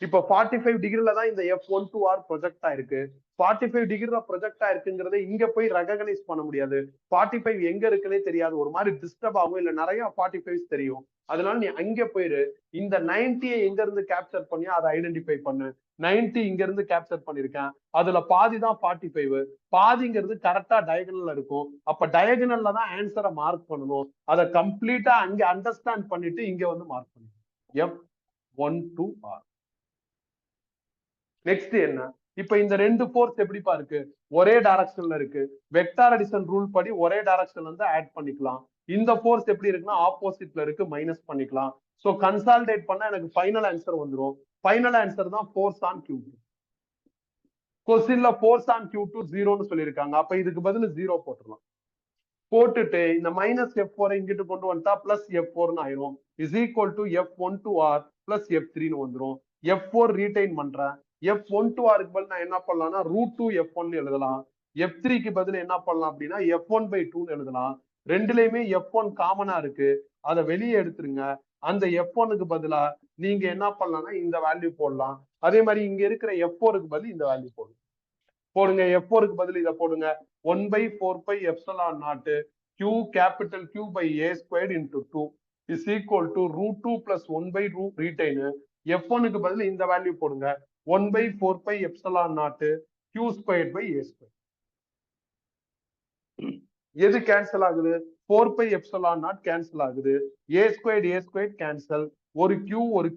இப்போ 45 டிகிரில தான் இந்த F12R ப்ரொஜெக்ட் ஆயிருக்கு. 45 டிகிரில ப்ரொஜெக்ட் ஆயிருக்குங்கிறத இங்க போய் ரெகனைஸ் பண்ண முடியாது. 45 எங்க இருக்குன்னே தெரியாது, ஒரு மாதிரி டிஸ்டர்ப் ஆகும். இல்ல நிறைய 45s தெரியும். அதனால நீ அங்க போயிரு, இந்த 90 எங்க இருந்து கேப்சர் பண்ணியா அதை ஐடென்டிஃபை பண்ணு. 90 இங்க இருந்து கேப்சர் பண்ணிருக்கேன், அதுல பாதி தான் 45, பாதிங்கிறது கரெக்டா டயகனல்ல இருக்கும். அப்ப டயகனல்ல தான் ஆன்சரை மார்க் பண்ணணும். அதை கம்ப்ளீட்டா அங்க அண்டர்ஸ்டாண்ட் பண்ணிட்டு இங்க வந்து மார்க் பண்ணணும். F12R. நெக்ஸ்ட் என்ன, இப்ப இந்த ரெண்டு ஃபோர்ஸ் எப்படிப்பா இருக்கு, ஒரே டைரக்ஷன்ல இருக்கு. வெக்டார் அடிஷன் ரூல் படி ஒரே டைரக்ஷன்ல இருந்து ஆட் பண்ணிக்கலாம். இந்த ஃபோர்ஸ் எப்படி இருக்குன்னா ஆப்போசிட்ல இருக்கு, மைனஸ் பண்ணிக்கலாம். சோ கன்சாலிடேட் பண்ணா எனக்கு ஃபைனல் ஆன்சர் வந்துரும். ஃபைனல் ஆன்சர் தான் ஃபோர்ஸ் ஆன் Q2. கொஸ்டின்ல ஃபோர்ஸ் ஆன் Q2 0ன்னு சொல்லியிருக்காங்க. அப்ப இதுக்கு பதில் 0 போட்டுடலாம். போட்டுட்டு இந்த மைனஸ் F4 இங்கிட்டு கொண்டு வந்துட்டா பிளஸ் F4ன்னு ஆயிரும். Is equal to F12R plus F3ன்னு வந்துரும். F4 ரீடைன் பண்றேன். F12Rக்கு பதில் நான் என்ன பண்ணலாம்னா √2 F1 எழுதலாம். F3க்கு பதில் என்ன பண்ணலாம் அப்படின்னா F1/2 எழுதலாம். ரெண்டுலயுமே F1 காமனா இருக்கு, அதை வெளியே எடுத்துருங்க. அந்த F1க்கு பதிலா நீங்க என்ன பண்ணலாம்னா இந்த வேல்யூ போடலாம். அதே மாதிரி இங்க இருக்கிற F4க்கு பதில் இந்த வேல்யூ போடுங்க. F4க்கு பதில் இதை போடுங்க. 1/4πε0 Q capital Q by A squared into 2 is equal to √2 plus 1/2 retain. F1க்கு பதில் இந்த வேல்யூ போடுங்க. 1/4πε0 Q squared by A squared. எது கேன்சல் ஆகுது, 4πε0 கேன்சல் ஆகுது. A squared cancel. ஒரு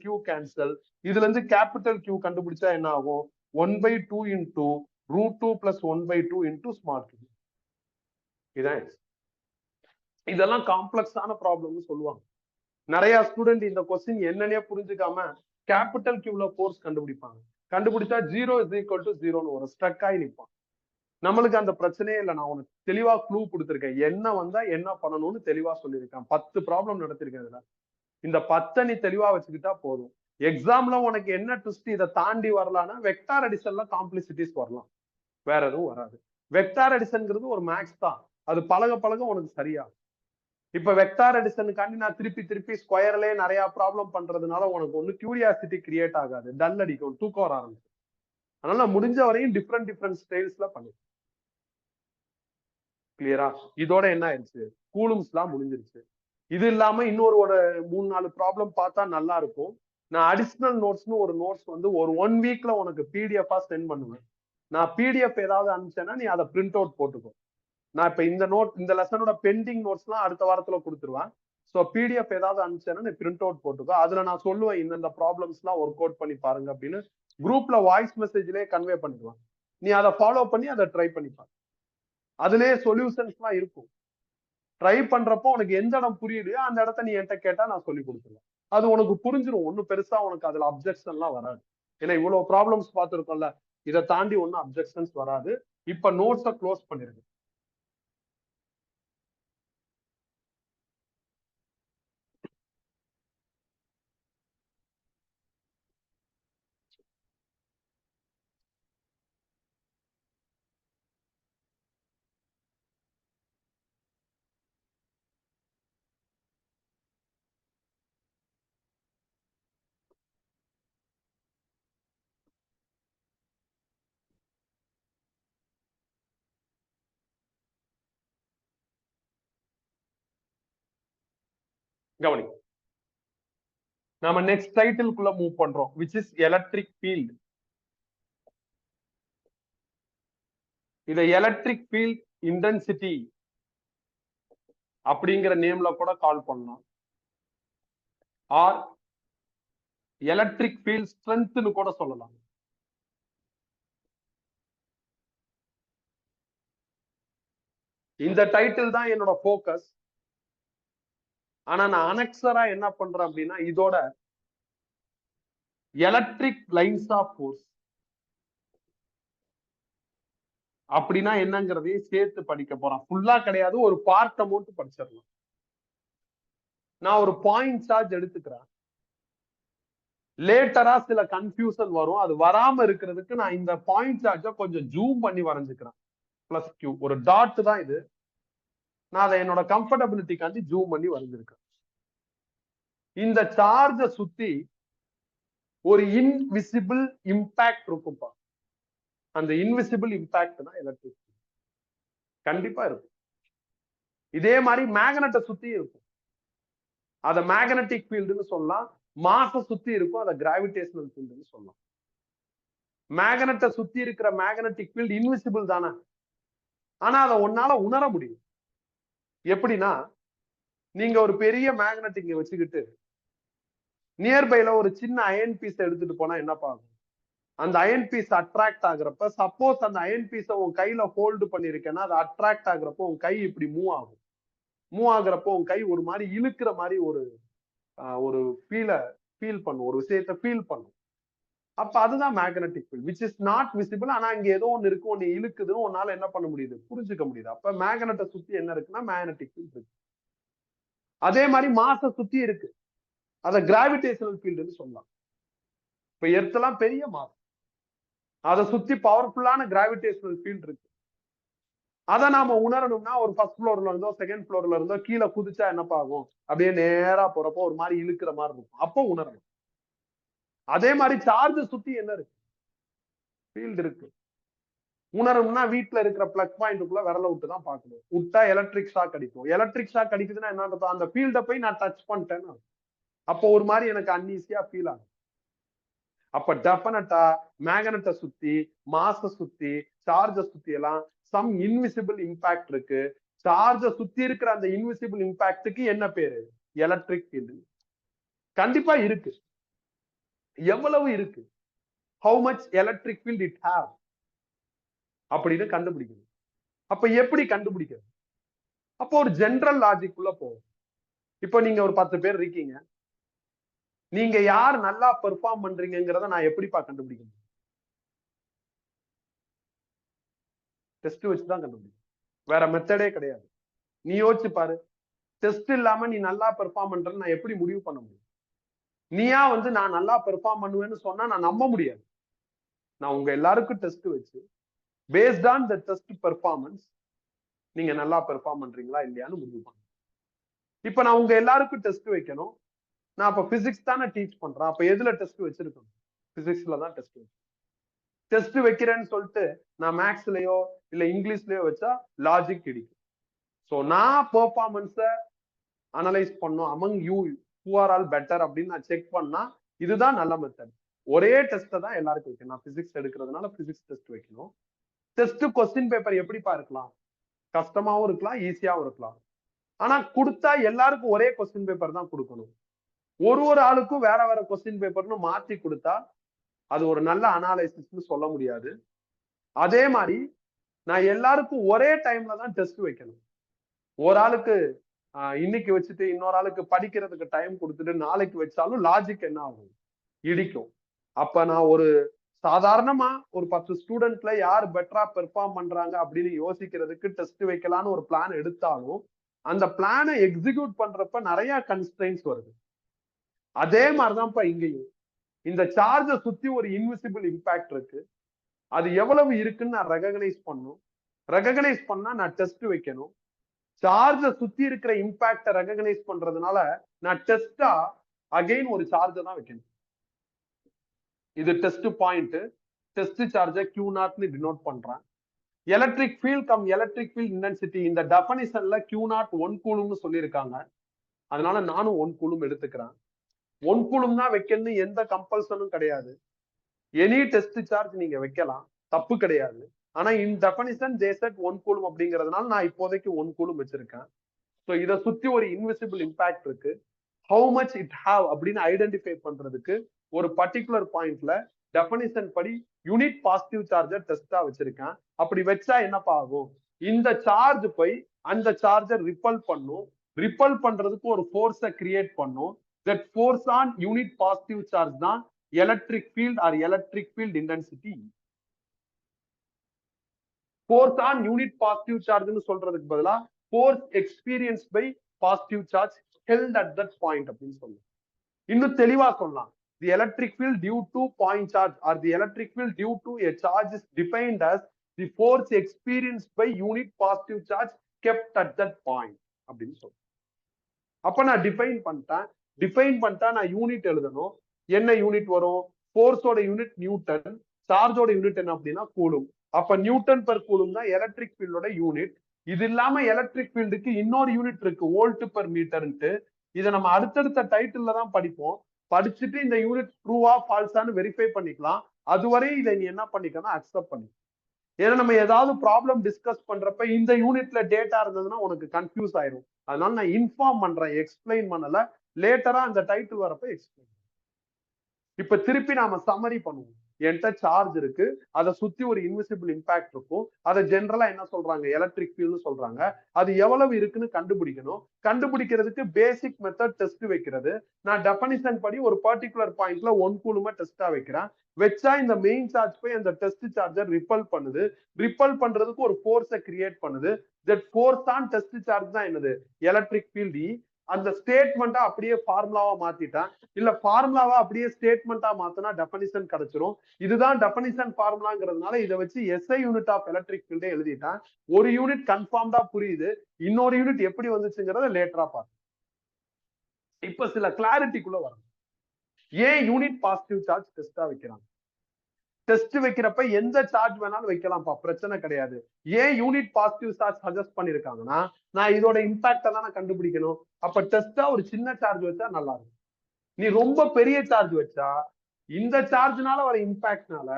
Q கேன்சல். இதுல இருந்து கேபிட்டல் Q கண்டுபிடிச்சா என்ன ஆகும், 1/2 into √2 plus 1/2 into small q. இதான் இதெல்லாம் காம்ப்ளெக்ஸான ப்ராப்ளம்னு சொல்லுவாங்க. நிறைய ஸ்டூடெண்ட் இந்த கொஸ்டின் என்னன்னே புரிஞ்சுக்காம கேபிட்டல் Qல ஃபோர்ஸ் கண்டுபிடிப்பாங்க. கண்டுபிடிச்சா 0 is equal to 0ன்னு வரும், ஸ்ட்ரக் ஆகி நிற்பான். நம்மளுக்கு அந்த பிரச்சனையே இல்லை. நான் உனக்கு தெளிவா க்ளூ கொடுத்துருக்கேன், என்ன வந்தா என்ன பண்ணணும்னு தெளிவா சொல்லியிருக்கேன். 10 ப்ராப்ளம் நடத்திருக்கேன் இதுல. இந்த 10 நீ தெளிவா வச்சுக்கிட்டா போதும். எக்ஸாம்ல உனக்கு என்ன ட்விஸ்ட் இதை தாண்டி வரலாம்னா வெக்டார் அடிஷன்ல காம்ப்ளிசிட்டிஸ் வரலாம், வேற எதுவும் வராது. வெக்டார் அடிஷன்ங்கிறது ஒரு மேக்ஸ் தான், அது பழக பழக உனக்கு சரியா. இப்ப வெக்டார் அடிஷனுக்காண்டி நான் திருப்பி ஸ்கொயர்லயே நிறைய ப்ராப்ளம் பண்றதுனால உனக்கு ஒண்ணு கியூரியாசிட்டி கிரியேட் ஆகாது, டல் அடிக்கும், தூக்கம் வர ஆரம்பிச்சு. அதனால முடிஞ்ச வரையும் டிஃப்ரெண்ட் ஸ்டைல்ஸ்ல பண்ணு. கிளியரா? இதோட என்ன ஆயிடுச்சு, கூலும்ஸ்லாம் முடிஞ்சிருச்சு. இது இல்லாம இன்னொரு 3-4 ப்ராப்ளம் பார்த்தா நல்லா இருக்கும். நான் அடிஷனல் நோட்ஸ்னு ஒரு நோட்ஸ் வந்து ஒரு 1 வீக்ல உனக்கு பிடிஎஃபா சென்ட் பண்ணுவேன். நான் பிடிஎஃப் ஏதாவது அனுப்பிச்சேன்னா நீ அதை பிரிண்ட் அவுட் போட்டுக்கோ. நான் இப்ப இந்த லெசனோட பெண்டிங் நோட்ஸ் எல்லாம் அடுத்த வாரத்துல கொடுத்துருவேன். ஸோ பிடிஎஃப் ஏதாவது அனுப்பிச்சேன்னா நீ பிரிண்ட் அவுட் போட்டுக்கோ. அதுல நான் சொல்லுவேன் இந்த ப்ராப்ளம்ஸ் எல்லாம் ஒர்க் அவுட் பண்ணி பாருங்க அப்படின்னு குரூப்ல வாய்ஸ் மெசேஜ்லயே கன்வே பண்ணிடுவேன். நீ அதை ஃபாலோ பண்ணி அதை ட்ரை பண்ணிப்பாரு. அதுலயே சொல்யூஷன்ஸ் எல்லாம் இருக்கும். ட்ரை பண்றப்போ உனக்கு எந்த இடம் புரியுலையோ அந்த இடத்த நீ என்கிட்ட கேட்டா நான் சொல்லி கொடுத்துருவேன். அது உனக்கு புரிஞ்சிடும். ஒன்னும் பெருசா உனக்கு அதுல அப்ஜெக்ஷன் எல்லாம் வராது. ஏன்னா இவ்வளவு ப்ராப்ளம்ஸ் பார்த்துருக்கோம்ல, இதை தாண்டி ஒன்னும் அப்ஜெக்ஷன்ஸ் வராது. இப்ப நோட்ஸை க்ளோஸ் பண்ணிருக்கு. கவனி, நாம நெக்ஸ்ட் டைட்டிலுக்குள்ள மூவ் பண்றோம், which is எலக்ட்ரிக் ஃபீல்ட். இத எலக்ட்ரிக் ஃபீல்ட் இன்டென்சிட்டி அப்படிங்கிற நேம்ல கூட கால் பண்ணலாம். ஆர் எலக்ட்ரிக் ஃபீல்ட் ஸ்ட்ரென்த்னு கூட சொல்லலாம். இந்த டைட்டில் தான் என்னோட போக்கஸ். ஆனா நான் அனெக்சரா என்ன பண்றேன் அப்படின்னா, இதோட எலக்ட்ரிக் லைன்ஸ் ஆஃப் ஃபோர்ஸ் அப்படின்னா என்னங்கிறதையும் சேர்த்து படிக்க போறேன். ஃபுல்லா கிடையாது, ஒரு பார்ட் மட்டும் படிச்சிடலாம். நான் ஒரு பாயிண்ட் சார்ஜ் எடுத்துக்கிறேன். லேட்டரா சில கன்ஃபியூஷன் வரும். அது வராம இருக்கிறதுக்கு நான் இந்த பாயிண்ட் சார்ஜ கொஞ்சம் ஜூம் பண்ணி வரைஞ்சுக்கிறேன். பிளஸ் கியூ ஒரு டாட் தான் இது. நான் அதை என்னோட கம்ஃபர்டபிலிட்டிக்காண்டி ஜூம் பண்ணி வரைஞ்சிருக்கேன். இந்த சார்ஜ சுத்தி ஒரு இன்விசிபிள் இம்பாக்ட் இருக்கும்பா. அந்த இன்விசிபிள் இம்பாக்ட் தான் எலக்ட்ரிக் கண்டிப்பா இருக்கும். இதே மாதிரி மேக்னெட்டை சுத்தி இருக்கும். அத மேக்னெட்டிக் ஃபீல்டுன்னு சொல்லலாம். மாஸை சுத்தி இருக்கும், அத கிராவிடேஷனல் ஃபீல்டுன்னு சொல்லலாம். மேக்னெட்டை சுத்தி இருக்கிற மேக்னெட்டிக் ஃபீல்டு இன்விசிபிள் தானே, ஆனா அதை உன்னால உணர முடியும். எப்படின்னா, நீங்க ஒரு பெரிய மேக்னெட்டிக் வச்சுக்கிட்டு நியர்பைல ஒரு சின்ன அயன் பீஸ் எடுத்துட்டு போனா என்ன ஆகும்? அந்த அயன் பீஸ் அட்ராக்ட் ஆகுறப்ப, சப்போஸ் அந்த அயன் பீஸ உன் கையில ஹோல்டு பண்ணிருக்கேன்னா, அது அட்ராக்ட் ஆகுறப்போ உன் கை இப்படி மூவ் ஆகும். மூவ் ஆகுறப்போ உன் கை ஒரு மாதிரி இழுக்கிற மாதிரி ஒரு ஃபீல் பண்ணும், ஒரு விஷயத்தை ஃபீல் பண்ணும். அப்ப அதுதான் magnetic field which is not visible. ஆனா இங்க ஏதோ ஒண்ணு இருக்கு, ஒண்ணு இழுக்குதுன்னு உன்னால என்ன பண்ண முடியுது, புரிஞ்சுக்க முடியுது. அப்ப மேக்னெட்டை சுத்தி என்ன இருக்குன்னா மேக்னெட்டிக் ஃபீல்ட் இருக்கு. அதே மாதிரி மாஸை சுத்தி இருக்கு, அத கிராவிடேஷனல் ஃபீல்டுன்னு சொல்லலாம். இப்ப எர்த்தெல்லாம் பெரிய மாஸ், அதை சுத்தி பவர்ஃபுல்லான கிராவிடேஷனல் ஃபீல்ட் இருக்கு. அதை நாம உணரணும்னா ஒரு ஃபர்ஸ்ட் ஃப்ளோர்ல இருந்தோ செகண்ட் ஃப்ளோர்ல இருந்தோ கீழே குதிச்சா என்னப்பா ஆகும், அப்படியே நேரா போறப்போ ஒரு மாதிரி இழுக்கிற மாதிரி இருக்கும், அப்போ உணரணும். அதே மாதிரி சார்ஜ் சுத்தி என்ன இருக்கு, ஃபீல்டு இருக்கு. உணரணும்னா வீட்டுல இருக்கிற பிளக் பாயிண்ட்டுக்குள்ள விரல விட்டு தான் பார்க்கணும். விட்டா எலக்ட்ரிக் ஷாக் அடிக்கும். எலக்ட்ரிக் ஷாக் அடிக்குதுன்னா என்ன அர்த்தம், அந்த ஃபீல்டை போய் நான் டச் பண்ணிட்டேன்னா அப்போ ஒரு மாதிரி எனக்கு அன்ஈஸியா ஃபீல் ஆகும். அப்ப டெஃபினட்டா மேக்னெட்டை சுத்தி, மாஸை சுத்தி, சார்ஜ சுத்தி எல்லாம் சம் இன்விசிபிள் இம்பாக்ட் இருக்கு. சார்ஜ சுத்தி இருக்கிற அந்த இன்விசிபிள் இம்பாக்டுக்கு என்ன பேரு, எலக்ட்ரிக் ஃபீல்டு. கண்டிப்பா இருக்கு. எவ்வளவு இருக்கு, how much electric field it have அப்படின்னு கண்டுபிடிக்கணும். அப்ப எப்படி கண்டுபிடிக்கிறது? அப்போ ஒரு ஜெனரல் லாஜிக் உள்ள போகும். இப்போ நீங்க ஒரு 10 பேர் இருக்கீங்க, நீங்க யார் நல்லா பெர்ஃபார்ம் பண்றீங்கிறத நான் எப்படிப்பா கண்டுபிடிக்கணும்? டெஸ்ட் வச்சுதான் கண்டுபிடிக்கணும், வேற மெத்தடே கிடையாது. நீ யோசிச்சு பாரு, டெஸ்ட் இல்லாம நீ நல்லா பெர்ஃபார்ம் பண்றன்னு நான் எப்படி முடிவு பண்ண முடியும்? நீயா வந்து நான் நல்லா பெர்ஃபார்ம் பண்ணுவேன்னு சொன்னா நான் நம்ப முடியாது. நான் உங்க எல்லாருக்கும் டெஸ்ட் வச்சு based on the test performance நீங்க நல்லா பெர்ஃபார்ம் பண்றீங்களா இல்லையான்னு முடிவு பண்ணணும். இப்ப நான் உங்க எல்லாருக்கும் டெஸ்ட் வைக்கணும். நான் அப்ப பிசிக்ஸ் தானே டீச் பண்றேன். அப்ப எதுல டெஸ்ட் வச்சிருக்கணும்? பிசிக்ஸ்ல தான் டெஸ்ட் வச்சு. டெஸ்ட் வைக்கிறேன்னு சொல்லிட்டு நான் மேக்ஸ்லயோ இல்ல இங்கிலீஷ்லயோ வச்சா லாஜிக் இடிக்கும். சோ நான் பெர்ஃபார்மன்ஸ அனலைஸ் பண்ணும் among you who are all better அப்படின்னு நான் செக் பண்ணா இதுதான் நல்ல மெத்தட். ஒரே டெஸ்ட் தான் எல்லாருக்கும் வைக்கணும். நான் பிசிக்ஸ் எடுக்கிறதுனால பிசிக்ஸ் டெஸ்ட் வைக்கணும். டெஸ்ட் கொஸ்டின் பேப்பர் எப்படிப்பா இருக்கலாம், கஷ்டமாவும் இருக்கலாம், ஈஸியாவும் இருக்கலாம். ஆனா கொடுத்தா எல்லாருக்கும் ஒரே கொஸ்டின் பேப்பர் தான் கொடுக்கணும். ஒரு ஒரு ஆளுக்கும் வேற வேற கொஸ்டின் பேப்பர்னு மாத்தி கொடுத்தா அது ஒரு நல்ல அனாலிசிஸ்னு சொல்ல முடியாது. அதே மாதிரி நான் எல்லாருக்கும் ஒரே டைம்ல தான் டெஸ்ட் வைக்கணும். ஒரு ஆளுக்கு இன்னைக்கு வச்சுட்டு இன்னொரு ஆளுக்கு படிக்கிறதுக்கு டைம் கொடுத்துட்டு நாளைக்கு வச்சாலும் லாஜிக் என்ன ஆகும், இடிக்கும். அப்ப நான் ஒரு சாதாரணமா ஒரு 10 ஸ்டூடெண்ட்ல யார் பெட்டரா பெர்ஃபார்ம் பண்றாங்க அப்படின்னு யோசிக்கிறதுக்கு டெஸ்ட் வைக்கலான்னு ஒரு பிளான் எடுத்தாலும் அந்த பிளானை எக்ஸிக்யூட் பண்றப்ப நிறைய கன்ஸ்ட்ரெயின்ஸ் வருது. அதே மாதிரிதான்ப்பா இங்கேயும். இந்த சார்ஜை சுத்தி ஒரு இன்விசிபிள் இம்பாக்ட் இருக்கு. அது எவ்வளவு இருக்குன்னு நான் ரெகக்னைஸ் பண்ணும். ரெகக்னைஸ் பண்ணா நான் டெஸ்ட் வைக்கணும். சார்ஜ சுத்தி இருக்கிற இம்பாக்ட ரெகக்னைஸ் பண்றதுனால நான் டெஸ்டா அகைன் ஒரு சார்ஜ தான் வைக்கணும். இது டெஸ்ட் பாயிண்ட். டெஸ்ட் சார்ஜ Q0 டினோட் பண்றேன். Electric field cum electric field intensity இந்த டெஃபினிஷன்ல Q0 1 கூலும்னு சொல்லியிருக்காங்க. அதனால நானும் 1 கூலும் எடுத்துக்கிறேன். 1 கூலும் தான் வைக்கணும்னு எந்த கம்பல்சனும் கிடையாது. எனி டெஸ்ட் சார்ஜ் நீங்க வைக்கலாம், தப்பு கிடையாது. ஆனா இன் டெஃபினிஷன் தே செட் 1 கூலும் அப்படிங்கிறதுனால நான் இப்போதைக்கு 1 கூலும் வச்சிருக்கேன். சோ இத சுத்தி ஒரு இன்விசிபிள் இம்பாக்ட் இருக்கு. ஹவு மச் இட் ஹாவ் அப்படின்னு ஐடென்டிஃபை பண்றதுக்கு ஒரு பர்டிகுலர் பாயிண்ட்ல டெஃபினிஷன் படி யூனிட் பாசிட்டிவ் சார்ஜர் டெஸ்டா வச்சிருக்கேன். அப்படி வச்சா என்னப்பா ஆகும்? இந்த சார்ஜ் போய் அந்த சார்ஜர் ரிப்பல் பண்ணும். ரிப்பல் பண்றதுக்கு ஒரு ஃபோர்ஸை கிரியேட் பண்ணும். That force on unit positive charge தான் electric field or electric field intensity. Force on unit positive சார்ஜ்னு சொல்றதுக்கு பதிலா force experience by positive charge held at that point அப்படின்னு சொல்லலாம். இன்னும் தெளிவா சொல்லலாம். The electric field due to point charge or the electric field due to a charge is defined as the force experienced by unit positive charge kept at that point அப்படின்னு சொல்றேன். அப்ப நான் define பண்ணிட்டேன். நான் யூனிட் எழுதணும். என்ன unit வரும்? ஃபோர்ஸோட unit Newton, சார்ஜோட unit என்ன அப்படின்னா கூலும். அப்ப நியூட்டன் பெர் கூலும் தான் எலக்ட்ரிக் ஃபீல்டோட யூனிட். இது இல்லாம எலக்ட்ரிக் ஃபீல்டுக்கு இன்னொரு யூனிட் இருக்கு, வோல்ட் பெர் மீட்டர்ன்ட்டு. இதை நம்ம அடுத்தடுத்த டைட்டில்ல தான் படிப்போம். படிச்சுட்டு இந்த யூனிட் ட்ரூவா ஃபால்ஸான்னு வெரிஃபை பண்ணிக்கலாம். அதுவரை இதை நீ என்ன பண்ணிக்கணும், அக்செப்ட் பண்ணி. ஏன்னா நம்ம ஏதாவது ப்ராப்ளம் டிஸ்கஸ் பண்றப்ப இந்த யூனிட்ல டேட்டா இருந்ததுன்னா உனக்கு கன்ஃபியூஸ் ஆயிரும். அதனால நான் இன்ஃபார்ம் பண்றேன், எக்ஸ்பிளைன் பண்ணல. லேட்டரா அந்த டைட்டில் வரப்ப எக்ஸ்பிளைன். இப்ப திருப்பி நாம சம்மரி பண்ணுவோம். என்கிட்ட சார்ஜ் இருக்கு, அதை சுத்தி ஒரு இன்விசிபிள் இம்பாக்ட் இருக்கும். அதை ஜென்ரலா என்ன சொல்றாங்க, எலக்ட்ரிக் ஃபீல்ட்னு சொல்றாங்க. அது எவ்வளவு இருக்குன்னு கண்டுபிடிக்கணும். கண்டுபிடிக்கிறதுக்கு பேசிக் மெத்தட் டெஸ்ட் வைக்கிறது. நான் டெஃபினிஷன் படி ஒரு பர்டிகுலர் பாயிண்ட்ல 1 கூலுமா டெஸ்டா வைக்கிறேன். வச்சா இந்த மெயின் சார்ஜ் போய் அந்த டெஸ்ட் சார்ஜர் ரிப்பல் பண்ணுது. ரிப்பல் பண்றதுக்கு ஒரு ஃபோர்ஸை கிரியேட் பண்ணுது. That force an test charge தான் என்னது, எலக்ட்ரிக் ஃபீல்ட். அந்த ஸ்டேட்மெண்ட்டா அப்படியே ஃபார்முலாவா மாத்திட்டேன். இல்ல ஃபார்முலாவா அப்படியே ஸ்டேட்மெண்ட்டா மாத்தினா டெஃபினிஷன் கிடைச்சிரும். இதுதான் டெஃபினிஷன் ஃபார்முலாங்கிறதுனால இதை வச்சு எஸ்ஐ யூனிட் ஆஃப் எலக்ட்ரிக் ஃபீல்டே எழுதிட்டேன். ஒரு யூனிட் கன்ஃபார்ம்டா புரியுது. இன்னொரு யூனிட் எப்படி வந்துச்சுங்கிறத லேட்டரா பார்த்து. இப்ப சில கிளாரிட்டிக்குள்ள வரும். ஏன் யூனிட் பாசிட்டிவ் சார்ஜ் டெஸ்டா வைக்கிறாங்க? டெஸ்ட் வைக்கிறப்ப எந்த சார்ஜ் வேணாலும் வைக்கலாம்ப்பா, பிரச்சனை கிடையாது. ஏன் யூனிட் பாசிட்டிவ் சார்ஜ் சஜஸ்ட் பண்ணிருக்காங்கன்னா, நான் இதோட இம்பாக்ட தான் நான் கண்டுபிடிக்கணும். அப்ப டெஸ்டா ஒரு சின்ன சார்ஜ் வச்சா நல்லா இருக்கும். நீ ரொம்ப பெரிய சார்ஜ் வச்சா இந்த சார்ஜ்னால வர இம்பாக்ட்னால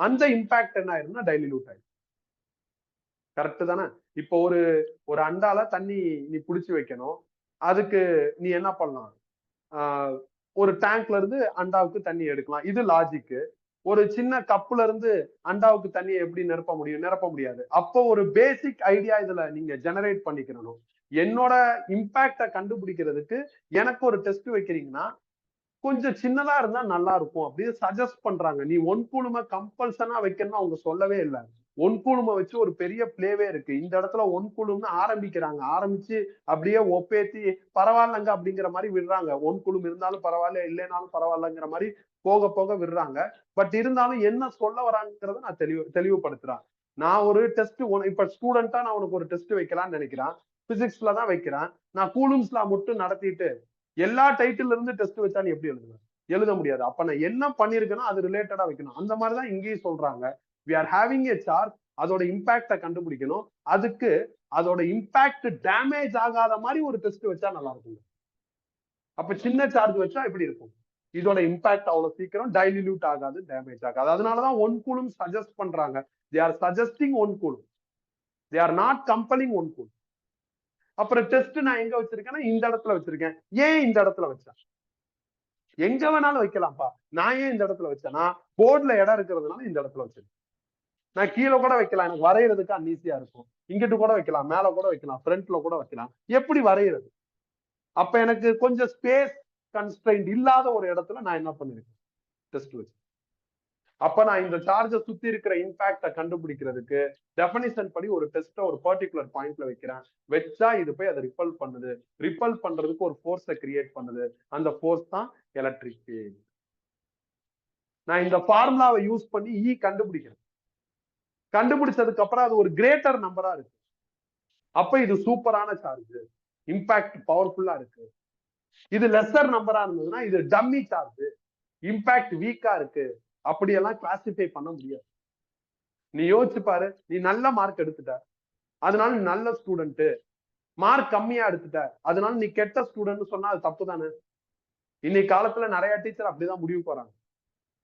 அந்த இம்பாக்ட் என்ன ஆயிரும்னா டைல்யூட் ஆயிடும். கரெக்ட் தானே? இப்போ ஒரு அண்டால தண்ணி நீ புடிச்சு வைக்கணும். அதுக்கு நீ என்ன பண்ணலாம், ஒரு டேங்க்ல இருந்து அண்டாவுக்கு தண்ணி எடுக்கலாம். இது லாஜிக். ஒரு சின்ன கப்புல இருந்து அண்டாவுக்கு தண்ணியை எப்படி நிரப்ப முடியும்? நிரப்ப முடியாது. அப்போ ஒரு பேசிக் ஐடியா இதுல நீங்க ஜெனரேட் பண்ணிக்கணும். என்னோட இம்பாக்ட கண்டுபிடிக்கிறதுக்கு எனக்கு ஒரு டெஸ்ட் வைக்கிறீங்கன்னா கொஞ்சம் சின்னதா இருந்தா நல்லா இருக்கும் அப்படின்னு சஜஸ்ட் பண்றாங்க. நீ 1 கூலுமை கம்பல்சனா வைக்கணும்னு அவங்க சொல்லவே இல்லை. 1 கூலுமை வச்சு ஒரு பெரிய பிளேவே இருக்கு. இந்த இடத்துல 1 கூலும்னு ஆரம்பிக்கிறாங்க. ஆரம்பிச்சு அப்படியே ஒப்பேத்தி பரவாயில்லங்க அப்படிங்கிற மாதிரி விடுறாங்க. 1 கூலும் இருந்தாலும் பரவாயில்ல, இல்லைனாலும் பரவாயில்லங்கிற மாதிரி போக போக விடுறாங்க. பட் இருந்தாலும் என்ன சொல்ல வராங்கிறத நான் தெளிவுபடுத்துறேன். நான் ஒரு டெஸ்ட், இப்ப ஸ்டூடெண்டா நான் உனக்கு ஒரு டெஸ்ட் வைக்கலாம்னு நினைக்கிறேன். பிசிக்ஸ்ல தான் வைக்கிறேன். நான் கூலும்ஸ்ல மட்டும் நடத்திட்டு எல்லா டைட்டில் இருந்து டெஸ்ட் வச்சா நீ எப்படி எழுதுவேன்? எழுத முடியாது. அப்ப நான் என்ன பண்ணிருக்கேனோ அது ரிலேட்டடா வைக்கணும். அந்த மாதிரிதான் இங்கேயும் சொல்றாங்க. we are having a charge, அதோட இம்பாக்ட கண்டுபிடிக்கணும். அதுக்கு அதோட இம்பாக்ட் டேமேஜ் ஆகாத மாதிரி ஒரு டெஸ்ட் வச்சா நல்லா இருக்கும். அப்ப சின்ன சார்ஜ் வச்சா எப்படி இருக்கும்? இதோட இம்பாக்ட் அவ்வளவு சீக்கிரம் டைல்யூட் ஆகாது, டேமேஜ் ஆகாது. அதனாலதான் 1 கூலும் சஜஸ்ட் பண்றாங்க. they are suggesting 1 coulomb, they are not compelling 1 coulomb. அப்புறம் டெஸ்ட் நான் எங்க வச்சிருக்கேன்னா இந்த இடத்துல வச்சிருக்கேன். ஏன் இந்த இடத்துல வச்சேன்? எங்க வேணாலும் வைக்கலாம்ப்பா. நான் ஏன் இந்த இடத்துல வச்சேன்னா போர்ட்ல இடம் இருக்கிறதுனால இந்த இடத்துல வச்சிருக்கேன். நான் கீழே கூட வைக்கலாம், எனக்கு வரைகிறதுக்கு அன்ஈஸியா இருக்கும். இங்கிட்டு கூட வைக்கலாம், மேல கூட வைக்கலாம், ஃப்ரண்ட்ல கூட வைக்கலாம். எப்படி வரைகிறது? அப்ப எனக்கு கொஞ்சம் ஸ்பேஸ் கன்ஸ்ட்ரெயின்ட் இல்லாத ஒரு இடத்துல நான் என்ன பண்ணிருக்கேன், டெஸ்ட் வச்சு. அப்ப நான் இந்த சார்ஜை சுத்தி இருக்கிற இம்பாக்ட கண்டுபிடிக்கிறதுக்கு டெஃபினிஷன் படி ஒரு டெஸ்ட ஒரு பர்டிகுலர் பாயிண்ட்ல வைக்கிறேன். வச்சா இது போய் அதை ரிப்பல் பண்ணுது. ரிப்பல் பண்றதுக்கு ஒரு ஃபோர்ஸை கிரியேட் பண்ணுது. அந்த ஃபோர்ஸ் தான் எலக்ட்ரிக் ஃபீல்ட். நான் இந்த ஃபார்முலாவை யூஸ் பண்ணி இ கண்டுபிடிக்கிறேன். கண்டுபிடிச்சதுக்கு அப்புறம் அது ஒரு கிரேட்டர் நம்பரா இருக்கு. அப்ப இது சூப்பரான சார்ஜ், இம்பாக்ட் பவர்ஃபுல்லா இருக்கு. இது லெஸ்ஸர் நம்பரா இருந்ததுன்னா இது டம்மி சார்ஜ், இம்பாக்ட் வீக்கா இருக்கு. அப்படியெல்லாம் கிளாசிஃபை பண்ண முடியாது. நீ யோசிச்சு பாரு. நீ நல்ல மார்க் எடுத்துட்ட, அதனால நீ நல்ல ஸ்டூடெண்ட். மார்க் கம்மியா எடுத்துட்ட, அதனால நீ கெட்ட ஸ்டூடெண்ட் சொன்னா அது தப்பு தானே? இன்னைக்கு காலத்துல நிறைய டீச்சர் அப்படிதான் முடிவு போறாங்க.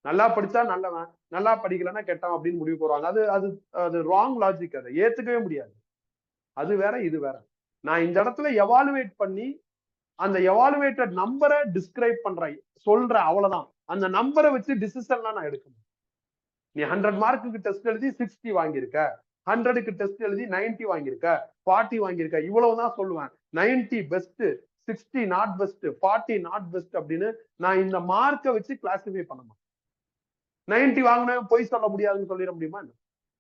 நல்லா படிச்சா நல்லவன், நல்லா படிக்கலன்னா கெட்டவன் அப்படின்னு முடிவு போறாங்க. அது அது அது ராங் லாஜிக். அதை ஏத்துக்கவே முடியாது. அது வேற, இது வேற. நான் இந்த இடத்துல எவாலுவேட் பண்ணி அந்த எவாலுவேட்டட் நம்பரை டிஸ்கிரைப் பண்றேன், சொல்றேன், அவ்வளவுதான். அந்த நம்பரை வச்சு டிசிஷன்லாம் நான் எடுக்கணும். நீ 100 மார்க்குக்கு டெஸ்ட் எழுதி 60 வாங்கியிருக்க, 100க்கு டெஸ்ட் எழுதி 90 வாங்கியிருக்க, 40 வாங்கியிருக்க, இவ்வளவுதான் சொல்லுவேன். 90 best, 60 not best, 40 not best அப்படின்னு நான் இந்த மார்க்கை வச்சு கிளாசிஃபை பண்ணணும். 90 வாங்கினவன் பொய் சொல்ல முடியாதுன்னு சொல்லிட முடியுமா?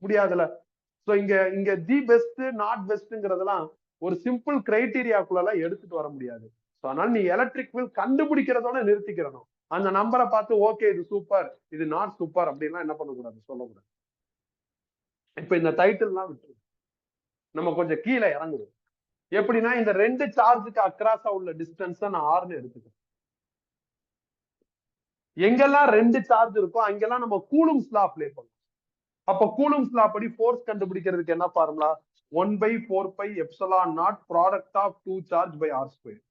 முடியாதுல. சோ இங்க தி பெஸ்ட் நாட் பெஸ்ட்ங்கிறதெல்லாம் ஒரு சிம்பிள் கிரைட்டீரியாக்குள்ள எடுத்துட்டு வர முடியாது. அதனால நீ எலக்ட்ரிக் வீல் கண்டுபிடிக்கிறதோட நிறுத்திக்கிறணும். அந்த நம்பரை பார்த்து ஓகே இது சூப்பர், இது நாட் சூப்பர் அப்படின்லாம் என்ன பண்ணக்கூடாது, சொல்லக்கூடாது. இப்ப இந்த டைட்டில்லாம் விட்டு நம்ம கொஞ்சம் கீழே இறங்குவோம். எப்படின்னா இந்த 2 சார்ஜுக்கு அக்ராஸா உள்ள டிஸ்டன்ஸ் நான் ஆர்னு எடுத்துக்கிறேன். எங்கெல்லாம் 2 சார்ஜ் இருக்கோ அங்கெல்லாம் நம்ம கூலும்ஸ் லா அப்ளை பண்ணுவோம். அப்ப கூலும்ஸ் லா படி ஃபோர்ஸ் கண்டுபிடிக்கிறதுக்கு என்ன formula? 1/4πε0 product of 2 charge by r square.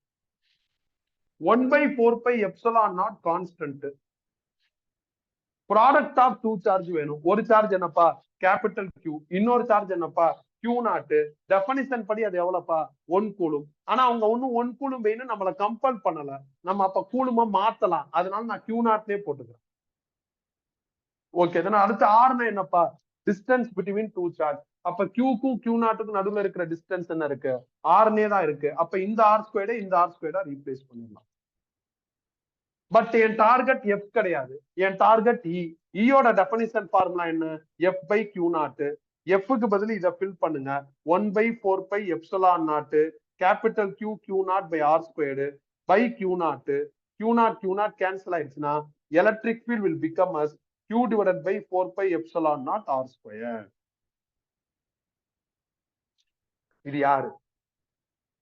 1/4πε0 constant. Product of 2 charge வேணும். ஒரு சார்ஜ் என்னப்பா? Capital Q. இன்னொரு சார்ஜ் என்னப்பா? Q0. டெஃபினிஷன் படி அது எவ்வளவுப்பா? 1 கூலும். ஆனா அவங்க ஒன்னும் 1 கூலும் வேணும் நம்மள கம்பல் பண்ணல. நம்ம அப்ப கூலுமா மாத்தலாம். அதனால நான் Q0லே போட்டுக்கிறேன். ஓகே, அடுத்து ஆர்னா என்னப்பா? Distance between 2 charge. அப்ப Qக்கும் Q0க்கும் நடுவுல இருக்கிற டிஸ்டன்ஸ் என்ன இருக்கு? ஆர்னே தான் இருக்கு. அப்ப இந்த ஆர் ஸ்கொயர்டை இந்த ஆர் ஸ்கொயர்டா ரீப்ளேஸ் பண்ணிடலாம். பட் என் டார்கெட் எஃப் கிடையாது, என் டார்கெட் இ. இயோட டெஃபினிஷன் ஃபார்முலா என்ன? F/Q0. எஃப்க்கு பதில் இதை ஃபில் பண்ணுங்க. 1/4πε0 capital Q Q0 by r squared by Q0. Q0 cancel ஆயிடுச்சுன்னா electric field will become as Q divided by 4πε0 r square. இது யாரு?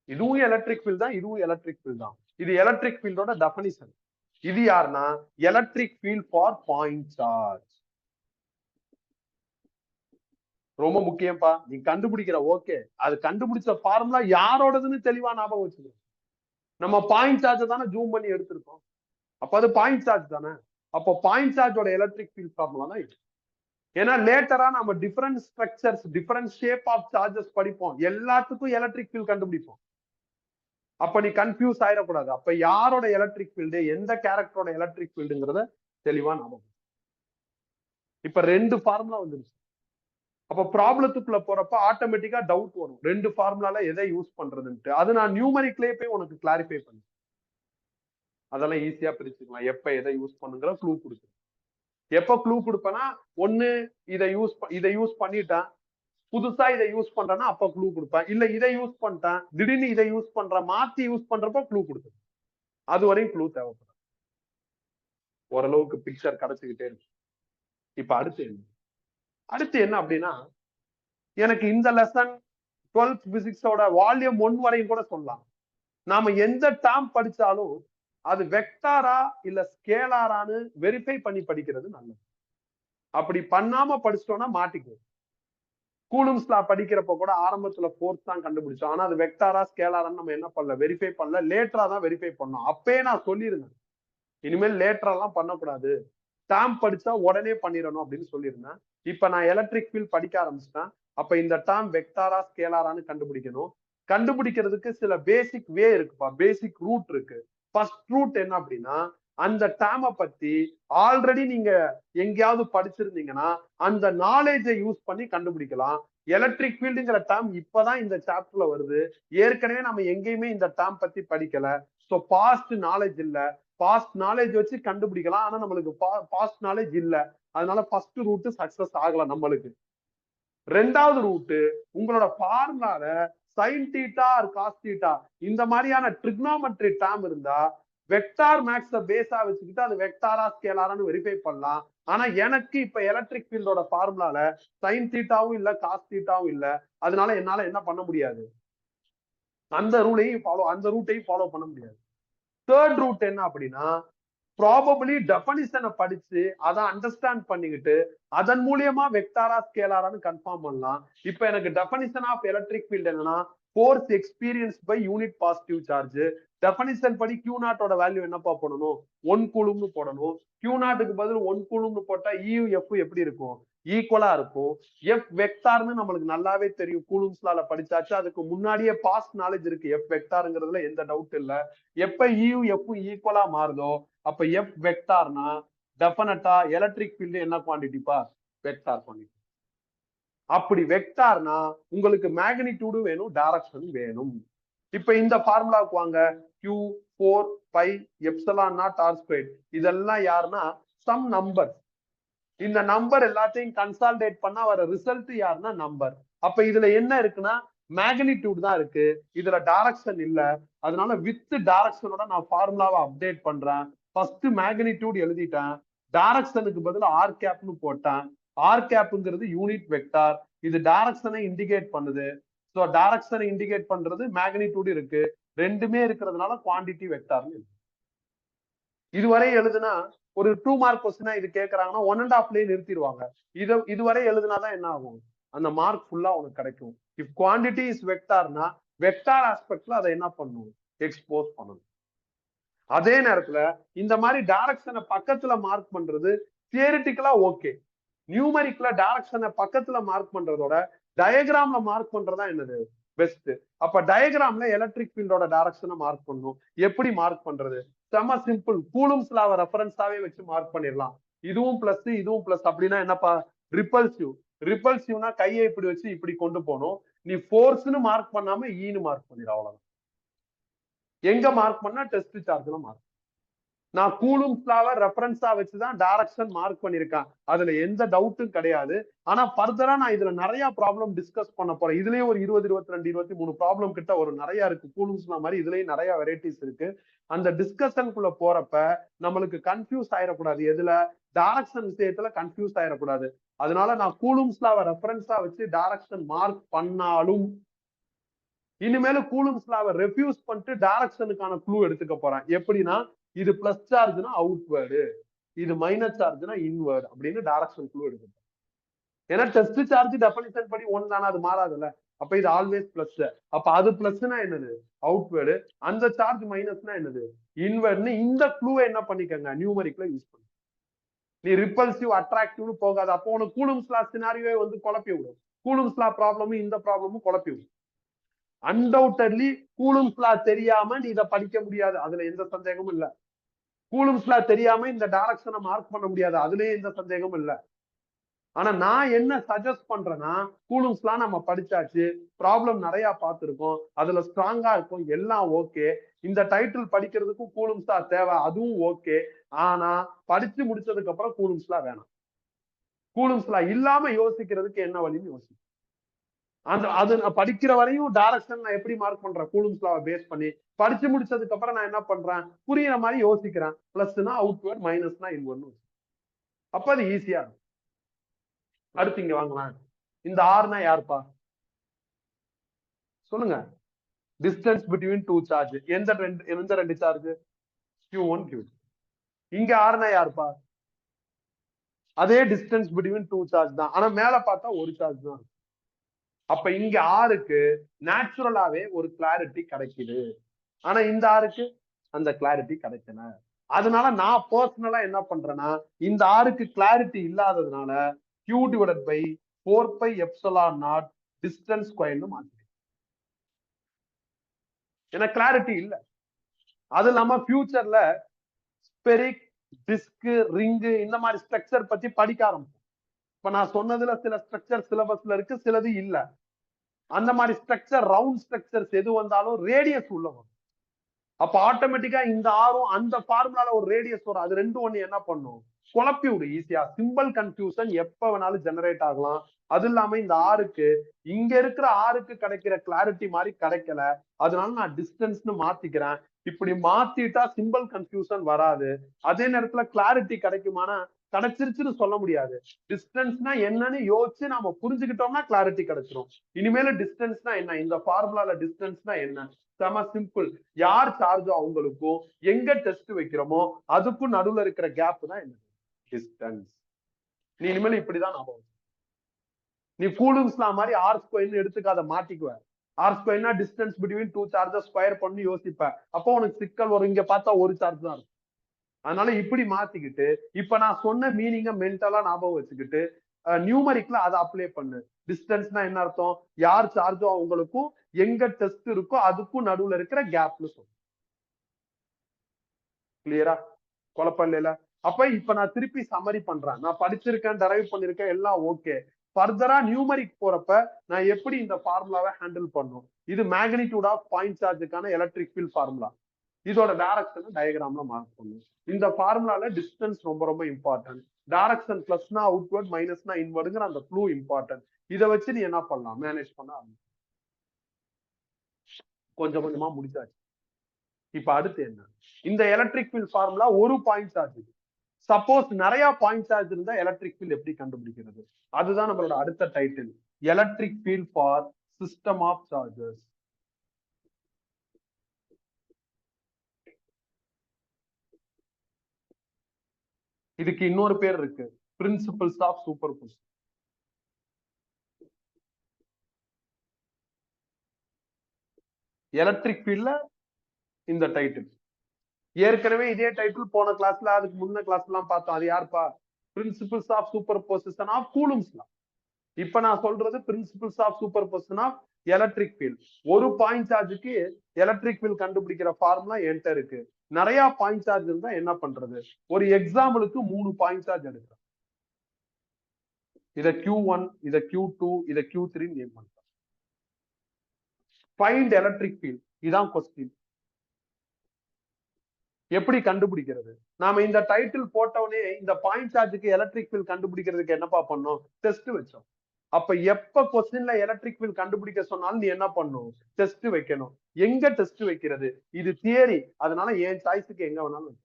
இதுவும் எலக்ட்ரிக் ஃபீல்ட் தான், இதுவும் எலக்ட்ரிக் ஃபீல்ட் தான். இது எலக்ட்ரிக் ஃபீல்டோட டெஃபினிஷன். இது யாருன்னா electric field for point charge. ரொம்ப முக்கியம்ப்பா. நீ கண்டுபிடிக்கிற ஓகே, அது கண்டுபிடிச்ச ஃபார்முலா யாரோடதுன்னு தெளிவா ஞாபகம் வச்சுக்கணும். நம்ம பாயிண்ட் சார்ஜ் தானே ஜூம் பண்ணி எடுத்திருக்கோம். அப்ப அது பாயிண்ட் சார்ஜ் தானே. அப்போ பாயிண்ட் சார்ஜோட எலக்ட்ரிக் ஃபீல்ட் ஃபார்முலா தான் இது. ஏன்னா லேட்டரா நம்ம different structures, different shape of charges படிப்போம். எல்லாத்துக்கும் எலக்ட்ரிக் ஃபீல்ட் கண்டுபிடிப்போம். அப்ப நீ கன்ஃபியூஸ் ஆயிடக்கூடாது. அப்ப யாரோட எலக்ட்ரிக் ஃபீல்டு, எந்த கேரக்டரோட எலக்ட்ரிக் ஃபீல்டுங்கிறத தெளிவா ஞாபகம். இப்ப 2 ஃபார்முலா வந்துருச்சு. அப்ப ப்ராப்ளத்துக்குள்ள போறப்ப ஆட்டோமேட்டிக்கா டவுட் வரும், 2 ஃபார்முலால எதை யூஸ் பண்றதுன்ட்டு. அது நான் நியூமரிக்லயே போய் உனக்கு கிளாரிஃபை பண்ணேன். அதெல்லாம் ஈஸியா பிரிச்சுக்கலாம். எப்ப எதை யூஸ் பண்ணுங்கிற க்ளூ கொடுக்குறேன். எப்ப க்ளூ கொடுப்பேன்னா, ஒண்ணு இதை யூஸ் பண்ணிட்டேன், புதுசா இதை யூஸ் பண்றேன்னா அப்ப க்ளூ கொடுப்பேன். இல்ல இதை யூஸ் பண்ணிட்டேன், திடீர்னு இதை யூஸ் பண்றேன், மாத்தி யூஸ் பண்றப்ப க்ளூ கொடுப்பேன். அது வரையும் க்ளூ தேவைப்படும். ஓரளவுக்கு பிக்சர் கிடைச்சுக்கிட்டே இருக்கு. இப்ப அடுத்து என்ன அப்படின்னா, எனக்கு இந்த லெசன் 12th பிசிக்ஸோட வால்யூம் 1 வரையும் கூட சொல்லலாம். நாம எந்த டேர்ம் படிச்சாலும் அது வெக்டாரா இல்ல ஸ்கேலாரான்னு வெரிஃபை பண்ணி படிக்கிறது நல்லது. அப்படி பண்ணாம படிச்சிட்டோம்னா மாட்டிக்குவோம். கூலும்ஸ் லா படிக்கிறப்ப கூட ஆரம்பத்துல ஃபோர்ஸ் தான் கண்டுபிடிச்சோம். ஆனா அது வெக்டாரா ஸ்கேலாரான்னு நம்ம என்ன பண்ணல, வெரிஃபை பண்ணல. லேட்டரா தான் வெரிஃபை பண்ணோம். அப்பயே நான் சொல்லியிருந்தேன், இனிமேல் லேட்டரா எல்லாம் பண்ணக்கூடாது, டேர்ம் படிச்சா உடனே பண்ணிடணும் அப்படின்னு சொல்லியிருந்தேன். இப்ப நான் எலக்ட்ரிக் ஃபீல்ட் படிக்க ஆரம்பிச்சிட்டேன். அப்ப இந்த டேர்ம் வெக்டாரா ஸ்கேலாரான்னு கண்டுபிடிக்கணும். கண்டுபிடிக்கிறதுக்கு சில பேசிக் வே இருக்குப்பா, பேசிக் ரூட் இருக்கு. ஃபர்ஸ்ட் ரூட் என்ன அப்படின்னா, அந்த டேர்மை பத்தி ஆல்ரெடி நீங்க எங்கேயாவது படிச்சிருந்தீங்கன்னா அந்த நாலேஜை யூஸ் பண்ணி கண்டுபிடிக்கலாம். எலக்ட்ரிக் ஃபீல்டுங்கிற டேர்ம் இப்பதான் இந்த சாப்டர்ல வருது. ஏற்கனவே நம்ம எங்கேயுமே இந்த டேர்ம் பத்தி படிக்கல. சோ பாஸ்ட் நாலேஜ் இல்ல. பாஸ்ட் நாலேஜ் வச்சு கண்டுபிடிக்கலாம், ஆனா நம்மளுக்கு பாஸ்ட் நாலேஜ் இல்ல. அதனால ஃபர்ஸ்ட் ரூட் சக்சஸ் ஆகல நம்மளுக்கு. ரெண்டாவது ரூட், உங்களோட ஃபார்முலால sine theta or cos theta இந்த மாதிரியான ட்ரிக்னோமெட்ரி டேர்ம் இருந்தா வெக்டார் மேக்ஸ பேஸா வச்சுக்கிட்டு அது வெக்டாரா ஸ்கேலாரான்னு வெரிஃபை பண்ணலாம். ஆனா எனக்கு இப்ப எலக்ட்ரிக் ஃபீல்டோட ஃபார்முலால சைன் தீட்டாவும் இல்ல, காஸ் தீட்டாவும் இல்ல. அதனால என்னால என்ன பண்ண முடியாது, அந்த ரூட்டையும் ஃபாலோ பண்ண முடியாது. தேர்ட் ரூட் என்ன அப்படின்னா, ப்ராபபிளி டெஃபினிஷனை படிச்சு அதை அண்டர்ஸ்டாண்ட் பண்ணிக்கிட்டு அதன் மூலியமா வெக்டாரா ஸ்கேலாரான்னு கன்ஃபார்ம் பண்ணலாம். இப்ப எனக்கு டெஃபினிஷன் ஆஃப் எலக்ட்ரிக் ஃபீல்ட் என்னன்னா, force experience by unit positive charge. Definition படி Q0 வேல்யூ என்னப்பா போடணும், 1 கூலும்னு போடணும். Q0க்கு பதில் 1 கூலும்னு போட்டா E F எப்படி இருக்கும், ஈக்குவலா இருக்கும். எஃப் வெக்டார்னு நம்மளுக்கு நல்லாவே தெரியும். கூலும்ஸ் லால படிச்சாச்சு. அதுக்கு முன்னாடியே பாஸ்ட் நாலேஜ் இருக்கு. எஃப் வெக்டார்ங்கிறதுல எந்த டவுட் இல்ல. எப்ப ஈயும் எஃப்பும் ஈக்குவலா மாறுதோ அப்ப எஃப் வெக்டார்னா டெஃபினட்டா எலக்ட்ரிக் ஃபீல்டு என்ன குவாண்டிட்டிப்பா? Vector quantity. அப்படி வெக்டார்னா உங்களுக்கு மேக்னிடியூடு வேணும், டைரக்ஷன் வேணும். இப்ப இந்த ஃபார்முலாவுக்கு வாங்க. Q 4 pi epsilon naught r squared. இதெல்லாம் யாருன்னா சம் நம்பர். இந்த நம்பர் எல்லாத்தையும் கன்சாலிடேட் பண்ணா வர ரிசல்ட் யாருன்னா நம்பர். அப்ப இதுல என்ன இருக்குன்னா மேக்னிடியூட் தான் இருக்கு. இதுல டைரக்ஷன் இல்ல. அதனால வித் டைரக்ஷனோட நான் ஃபார்முலாவை அப்டேட் பண்றேன். ஃபர்ஸ்ட் மேக்னிடியூட் எழுதிட்டேன். டைரக்ஷனுக்கு பதிலா ஆர் கேப்னு போட்டேன். ஆர் கேப்ங்கிறது யூனிட் வெக்டார். இது டைரக்ஷனை இண்டிகேட் பண்ணுது. ஸோ டைரக்ஷனை இண்டிகேட் பண்றது மேக்னிடியூட் இருக்கு. ரெண்டுமே இருக்கிறதுனால குவாண்டிட்டி வெக்டார்னு இருக்கு. இதுவரை எழுதுனா ஒரு 2 மார்க் கொஸ்டினா இது கேட்கறாங்கன்னா 1.5லயே நிறுத்திடுவாங்க. இதுவரை எழுதுனாதான் என்ன ஆகும்? அந்த மார்க் ஃபுல்லா உனக்கு கிடைக்கும். இஃப் குவாண்டிட்டி இஸ் வெக்டார்னா வெக்டார் ஆஸ்பெக்ட்ல அதை என்ன பண்ணணும்? எக்ஸ்போஸ் பண்ணணும். அதே நேரத்துல இந்த மாதிரி டைரக்ஷனை பக்கத்துல மார்க் பண்றது தியரிட்டிக்கலா ஓகே. நியூமரிக்ல டைரக்ஷனை பக்கத்துல மார்க் பண்றதோட டயக்ராம்ல மார்க் பண்றதா என்னது பெஸ்ட். அப்ப டயக்ராம்ல எலக்ட்ரிக் ஃபீல்டோட டைரக்ஷனை மார்க் பண்ணணும். எப்படி மார்க் பண்றது? செம சிம்பிள். கூலும்ஸ் லாவை ரெஃபரன்ஸாவே வச்சு மார்க் பண்ணிடலாம். இதுவும் பிளஸ் இதுவும் பிளஸ் அப்படின்னா என்னப்பா? ரிப்பல்சிவ். ரிப்பல்சிவ்னா கையை இப்படி வச்சு இப்படி கொண்டு போகணும். நீ ஃபோர்ஸ்னு மார்க் பண்ணாம ஈன்னு மார்க் பண்ணிடு. அவ்வளவுதான். எங்க மார்க் பண்ணா டெஸ்ட் சார்ஜ்ல மார்க். நான் கூலும்ஸ் லாவை ரெஃபரன்ஸா வச்சுதான் டைரக்ஷன் மார்க் பண்ணிருக்கேன். அதுல எந்த டவுட்டும் கிடையாது. ஆனா ஃபர்தரா நான் இதுல நிறைய ப்ராப்ளம் டிஸ்கஸ் பண்ண போறேன். இதுலயே ஒரு 20, 22, 23 ப்ராப்ளம் கிட்ட ஒரு நிறைய இருக்கு. கூலும்ஸ் லா மாதிரி இதுலயும் நிறைய வெரைட்டிஸ் இருக்கு. அந்த டிஸ்கஷனுக்குள்ள போறப்ப நம்மளுக்கு கன்ஃபியூஸ் ஆயிடக்கூடாது. எதுல? டைரக்ஷன் விஷயத்துல கன்ஃபியூஸ் ஆயிடக்கூடாது. அதனால நான் கூலும்ஸ் லாவை ரெஃபரன்ஸா வச்சு டைரக்ஷன் மார்க் பண்ணாலும் இனிமேல கூலும்ஸ் லாவை ரெஃப்யூஸ் பண்ணிட்டு டைரக்ஷனுக்கான க்ளூ எடுத்துக்க போறேன். எப்படின்னா இது பிளஸ் சார்ஜ்னா அவுட்வேர்டு, இது மைனஸ் சார்ஜ்னா இன்வேர்டு அப்படின்னு டைரக்ஷன் க்ளூ எடுத்துப்பேன். ஏன்னா டெஸ்ட் சார்ஜ் டெஃபினிஷன் படி 1 தானே, அது மாறாதுல்ல. அப்ப இது ஆல்வேஸ் பிளஸ். அப்ப அது பிளஸ்னா என்னது? அவுட்வேர்டு. அந்த சார்ஜ் மைனஸ்னா என்னது? இன்வேர்டுன்னு இந்த க்ளூவை என்ன பண்ணிக்கங்க நியூமரிக்ல யூஸ் பண்ணு. நீ ரிப்பல்சிவ் அட்ராக்டிவ்னு போகாது. அப்போ உனக்கு கூலும்ஸ் லா சினாரியோவே வந்து குழப்பி விடும். கூலும்ஸ் லா ப்ராப்ளமும் இந்த ப்ராப்ளமும் குழப்பி விடும். அன்டவுட்டட்லி கூலும்ஸ் லா தெரியாம நீ இதை படிக்க முடியாது. அதுல எந்த சந்தேகமும் இல்ல. கூலும்ஸ் லா தெரியாம இந்த டைரக்ஷனை மார்க் பண்ண முடியாது. அதுலயே எந்த சந்தேகமும் இல்ல. ஆனா நான் என்ன சஜஸ்ட் பண்றேன்னா கூலும்ஸ் லா நம்ம படிச்சாச்சு, ப்ராப்ளம் நிறைய பார்த்திருக்கோம், அதுல ஸ்ட்ராங்கா இருக்கும், எல்லாம் ஓகே. இந்த டைட்டில் படிக்கிறதுக்கும் கூலும்ஸ் லா தேவை, அதுவும் ஓகே. ஆனா படிச்சு முடிச்சதுக்கு அப்புறம் கூலும்ஸ் லா வேணாம். கூலும்ஸ் லா இல்லாம யோசிக்கிறதுக்கு என்ன வழின்னு யோசி. அது நான் படிக்கிற வரையும் டைரக்ஷன் நான் எப்படி மார்க் பண்றேன்? கூலும்ஸ் லாவை பேஸ் பண்ணி. படிச்சு முடிச்சதுக்கு அப்புறம் நான் என்ன பண்றேன்? புரியுற மாதிரி யோசிக்கிறேன். பிளஸ்னா அவுட்வேர்ட், மைனஸ்னா இன்வேர்ட். அப்ப அது ஈஸியா இருக்கும். அடுத்து இங்க வாங்கலாம். இந்த ஆர்னா யாருப்பா? சொல்லுங்க. Distance between two charge. எந்த ரெண்டு சார்ஜ்? Q1 Q2. இங்க ஆர்னா யாருப்பா? அதே டிஸ்டன்ஸ் பிட்வீன் டூ சார்ஜ் தான். ஆனா மேல பார்த்தா ஒரு சார்ஜ் தான். அப்ப இங்க ஆருக்கு நேச்சுரலாவே ஒரு கிளாரிட்டி கிடைக்குது. ஆனா இந்த ஆருக்கு அந்த கிளாரிட்டி கிடைக்கல. அதனால நான் பர்சனலா என்ன பண்றேன்னா இந்த ஆருக்கு கிளாரிட்டி இல்லாததுனால Q divided by 4 pi epsilon naught distance ஸ்கொயர்னு மாத்திட்டேன். ஏன்னா கிளாரிட்டி இல்ல. அது இல்லாம ஃபியூச்சர்ல ஸ்பெரிக், டிஸ்க், ரிங்கு இந்த மாதிரி ஸ்ட்ரக்சர் பத்தி படிக்க ஆரம்பிச்சோம். இப்ப நான் சொன்னதுல சில ஸ்ட்ரக்சர் சிலபஸ்ல இருக்கு, சிலது இல்ல. அந்த மாதிரி ஸ்ட்ரக்சர், ரவுண்ட் ஸ்ட்ரக்சர்ஸ் எது வந்தாலும் ரேடியஸ் உள்ள வரும். அப்ப ஆட்டோமேட்டிக்கா இந்த ஆரும் அந்த ஃபார்முலால ஒரு ரேடியஸ் வரும். அது ரெண்டும் ஒண்ணு என்ன பண்ணும்? குழப்பி விடு ஈஸியா. சிம்பிள் கன்ஃபியூஷன் எப்ப வேணாலும் ஜெனரேட் ஆகலாம். அது இல்லாம இந்த ஆருக்கு இங்க இருக்கிற ஆருக்கு கிடைக்கிற கிளாரிட்டி மாதிரி கிடைக்கல. அதனால நான் டிஸ்டன்ஸ்னு மாத்திக்கிறேன். இப்படி மாத்திட்டா சிம்பிள் கன்ஃபியூஷன் வராது. அதே நேரத்துல கிளாரிட்டி கிடைக்குமானா கிடைச்சிருச்சுன்னு சொல்ல முடியாது. டிஸ்டன்ஸ்னா என்னன்னு யோசிச்சு நாம புரிஞ்சுக்கிட்டோம்னா கிளாரிட்டி கிடைச்சிரும். இனிமேல டிஸ்டன்ஸ்னா என்ன? இந்த ஃபார்முலால டிஸ்டன்ஸ்னா என்ன? செம சிம்பிள். யார் சார்ஜோ அவங்களுக்கும் எங்க டெஸ்ட் வைக்கிறோமோ அதுக்கும் நடுவுல இருக்கிற கேப் தான் என்ன? டிஸ்டன்ஸ். நீ இனிமேல் இப்படிதான் ஞாபகம். நீ கூலும்ஸ் லா மாதிரி ஆர் ஸ்கொயர்னு எடுத்துக்காத, மாட்டிக்குவ. ஆர் ஸ்கொயர்னா distance between two charges square பண்ணி யோசிப்ப. அப்போ உனக்கு சிக்கல் வரும். இங்க பார்த்தா ஒரு சார்ஜ் தான் இருக்கும். அதனால இப்படி மாத்திக்கிட்டு இப்ப நான் சொன்ன மீனிங்க மென்டலா ஞாபகம் வச்சுக்கிட்டு நியூமரிக்ல அதை அப்ளை பண்ணு. டிஸ்டன்ஸ்னா என்ன அர்த்தம்? யார் சார்ஜோ அவங்களுக்கும் எங்க டெஸ்ட் இருக்கோ அதுக்கும் நடுவுல இருக்கிற கேப்னு சொல்லுவோம். கிளியரா? குழப்பம் இல்லையில? அப்ப இப்ப நான் திருப்பி சம்மரி பண்றேன். நான் படிச்சிருக்கேன், டெரைவ் பண்ணிருக்கேன், எல்லாம் ஓகே. ஃபர்தரா நியூமரிக் போறப்ப நான் எப்படி இந்த ஃபார்முலாவை ஹேண்டில் பண்ணும்? இது மேக்னிடியூட் ஆஃப் பாயிண்ட் சார்ஜுக்கான எலக்ட்ரிக் ஃபீல்ட் ஃபார்முலா. இதோட டைரக்ஷன் டயகிராம்ல மார்க் பண்ணும். இந்த ஃபார்முலால டிஸ்டன்ஸ் ரொம்ப ரொம்ப இம்பார்ட்டன்ட். டைரக்ஷன் பிளஸ்னா அவுட்வர்ட், மைனஸ்னா இன்வர்டுங்கிற அந்த க்ளூ இம்பார்ட்டன்ட். இதை வச்சு நீ என்ன பண்ணலாம்? மேனேஜ் பண்ண கொஞ்சம் கொஞ்சமா முடிச்சாச்சு. இப்ப அடுத்து என்ன? இந்த எலக்ட்ரிக் ஃபீல்ட் ஃபார்முலா ஒரு பாயிண்ட் சார்ஜ். சப்போஸ் நிறைய பாயிண்ட் சார்ஜ் இருந்தா எலக்ட்ரிக் ஃபீல்ட் எப்படி கண்டுபிடிக்கிறது? அதுதான் நம்மளோட அடுத்த title. Electric field for system of charges. இதுக்கு இன்னொரு பேர் இருக்கு, பிரின்சிபிள்ஸ் ஆஃப் சூப்பர்போசிஷன். எலக்ட்ரிக் ஃபீல்ட்ல இந்த டைட்டில் ஏற்கனவே இதே டைட்டில் போன கிளாஸ்ல, அதுக்கு முன்ன கிளாஸ் எல்லாம் பார்த்தோம். அது யாருப்பா? Principles of superposition of Coulomb's law. இப்ப நான் சொல்றது principles of superposition of electric field. ஒரு பாயிண்ட் சார்ஜுக்கு எலக்ட்ரிக் ஃபீல்ட் கண்டுபிடிக்கிற ஃபார்முலா என்கிட்ட இருக்கு. நிறைய பாயிண்ட் சார்ஜ் இருந்தா என்ன பண்றது? ஒரு எக்ஸாம்பிளுக்கு 3 பாயிண்ட் சார்ஜ் எடுக்கிறேன். இத Q1, இத Q2, இத Q3 நேம் பண்றேன். Find electric field. இதான் கொஸ்டின். எப்படி கண்டுபிடிக்கிறது? நாம இந்த டைட்டில் போட்டவனே இந்த பாயிண்ட் சார்ஜுக்கு எலக்ட்ரிக் ஃபீல்ட் கண்டுபிடிக்கிறதுக்கு என்னப்பா பண்ணோம்? டெஸ்ட் வச்சோம். அப்ப எப்ப கொஸ்டின்ல எலக்ட்ரிக் ஃபீல்ட் கண்டுபிடிக்க சொன்னாலும் நீ என்ன பண்ணும்? டெஸ்ட் வைக்கணும். எங்க டெஸ்ட் வைக்கிறது? இது தியரி, அதனால என் சாய்ஸுக்கு எங்க வேணாலும்.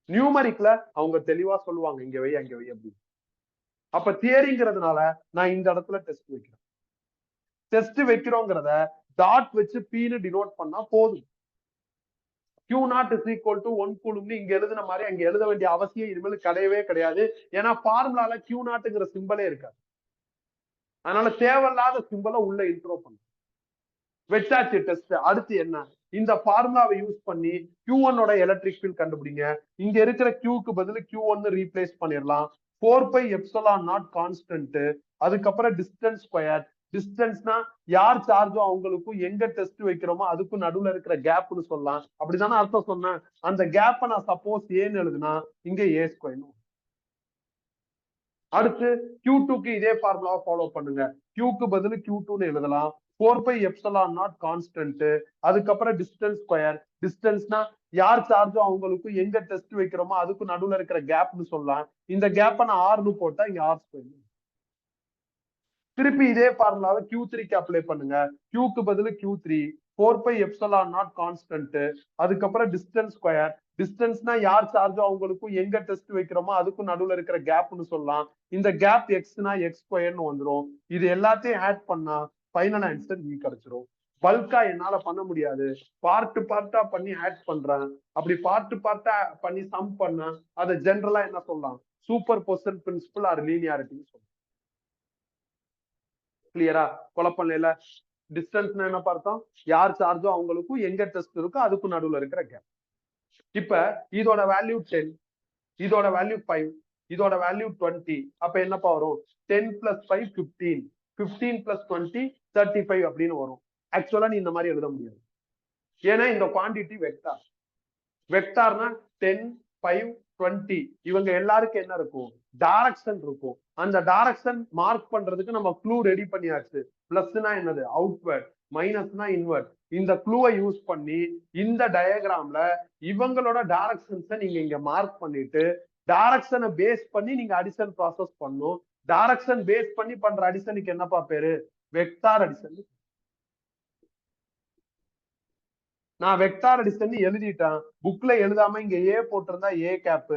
நியூமரிக்ல அவங்க தெளிவா சொல்லுவாங்க, இங்க வை அங்க வை அப்படின்னு. அப்ப தியரிங்கிறதுனால நான் இந்த இடத்துல டெஸ்ட் வைக்கிறேன். டெஸ்ட் வைக்கிறோங்கிறத டாட் வச்சு பீனு டினோட் பண்ணா போதும். Q0 is equal to 1 கூலும்னு இங்க எழுதுன மாதிரி அங்க எழுத வேண்டிய அவசியம் இனிமேல் கிடையவே கிடையாது. ஏன்னா ஃபார்முலால Q0ங்கிற சிம்பலே இருக்காது. அதனால தேவையில்லாத சிம்பலை உள்ள இன்ட்ரோ பண்ணும். வெச்சாச்சு டெஸ்ட். அடுத்து என்ன? இந்த ஃபார்முலாவை யூஸ் பண்ணி Q1 ஓட எலக்ட்ரிக் ஃபீல்ட் கண்டுபிடிங்க. இங்க இருக்கிற Qக்கு பதில் Q1 ரீப்ளேஸ் பண்ணிடலாம். 4πε0 கான்ஸ்டன்ட், அதுக்கப்புறம் டிஸ்டன்ஸ் ஸ்கொயர். டிஸ்டன்ஸ்னா யார் சார்ஜோ அவங்களுக்கும் எங்க டெஸ்ட் வைக்கிறோமோ அதுக்கும் நடுவுல இருக்கிற கேப்னு சொல்லலாம். அப்படிதானே அர்த்தம் சொன்னேன். அந்த கேப்பை நான் சப்போஸ் ஏன்னு எழுதுனா இங்க ஏ ஸ்கொயர். அடுத்து Q2க்கு இதே ஃபார்முலாவை ஃபாலோ பண்ணுங்க. Qக்கு பதில் Q2ன்னு எழுதலாம். 4πε0 கான்ஸ்டன்ட், அதுக்கப்புறம் டிஸ்டன்ஸ் ஸ்கொயர். டிஸ்டன்ஸ்னா யார் சார்ஜோ அவங்களுக்கும் எங்க டெஸ்ட் வைக்கிறோமோ அதுக்கும் நடுவுல இருக்கிற கேப்னு சொல்லலாம். இந்த கேப்பை நான் ஆர்னு போட்டா இங்க ஆர் ஸ்கொயர். திருப்பி இதே ஃபார்முலாவை Q3க்கு அப்ளை பண்ணுங்க. Qக்கு பதில் Q3, 4πε0 கான்ஸ்டன்ட், அதுக்கப்புறம் டிஸ்டன்ஸ் ஸ்கொயர். டிஸ்டன்ஸ்னா யார் சார்ஜோ அவங்களுக்கும் எங்க டெஸ்ட் வைக்கிறோமோ அதுக்கும் நடுவுல இருக்கிற கேப்னு சொல்லலாம். இந்த கேப் எக்ஸ்னா எக்ஸ் ஸ்கொயர்னு வந்துடும். இது எல்லாத்தையும் ஆட் பண்ணா ஃபைனல் ஆன்சர் E கிடைச்சிரும். பல்கா என்னால பண்ண முடியாது. பார்ட் பார்ட்டா பண்ணி ஆட் பண்றேன். அப்படி பார்ட் பார்ட்டா பண்ணி சம் பண்ண அதை ஜெனரலா என்ன சொல்லலாம்? சூப்பர் பொசிஷன் பிரின்சிபல் ஆர் லீனியாரிட்டின்னு சொல்லலாம். கிளியரா? குழப்பம் இல்ல? டிஸ்டன்ஸ்னா என்ன பார்த்தோம்? யார் சார்ஜோ அவங்களுக்கும் எங்க டெஸ்ட் இருக்கோ அதுக்கும் நடுவுல இருக்கிற கேப். இப்ப இதோட வேல்யூ 10, இதோட வேல்யூ 5, இதோட வேல்யூ 20. அப்ப என்னப்பா வரும்? 10 + 5 15, 15 + 20 35 அப்படின்னு வரும். ஆக்சுவலா நீ இந்த மாதிரி எழுத முடியாது. ஏன்னா இந்த குவான்டிட்டி வெக்டார். வெக்டார்னா 10, 5, 20 இவங்க எல்லாருக்கும் என்ன இருக்கும்? டைரக்ஷன் இருக்கும். அந்த டைரக்ஷன் மார்க் பண்றதுக்கு நம்ம க்ளூ ரெடி பண்ணியாச்சு. பிளஸ்னா என்னது? அவுட்வர்ட், மைனஸ்னா இன்வர்ட். இந்த க்ளூவை யூஸ் பண்ணி இந்த டயகிராம்ல இவங்களோட டைரக்ஷன்ஸை நீங்க இங்க மார்க் பண்ணிட்டு டைரக்ஷனை பேஸ் பண்ணி நீங்க அடிஷன் ப்ராசஸ் பண்ணும். டைரக்ஷன் பேஸ் பண்ணி பண்ற அடிஷனுக்கு என்னப்பா பேரு? Vector addition. நான் வெக்டார் அடிஷன் எழுதிட்டேன். புக்ல எழுதாம இங்க ஏ போட்டிருந்தா ஏ கேப்,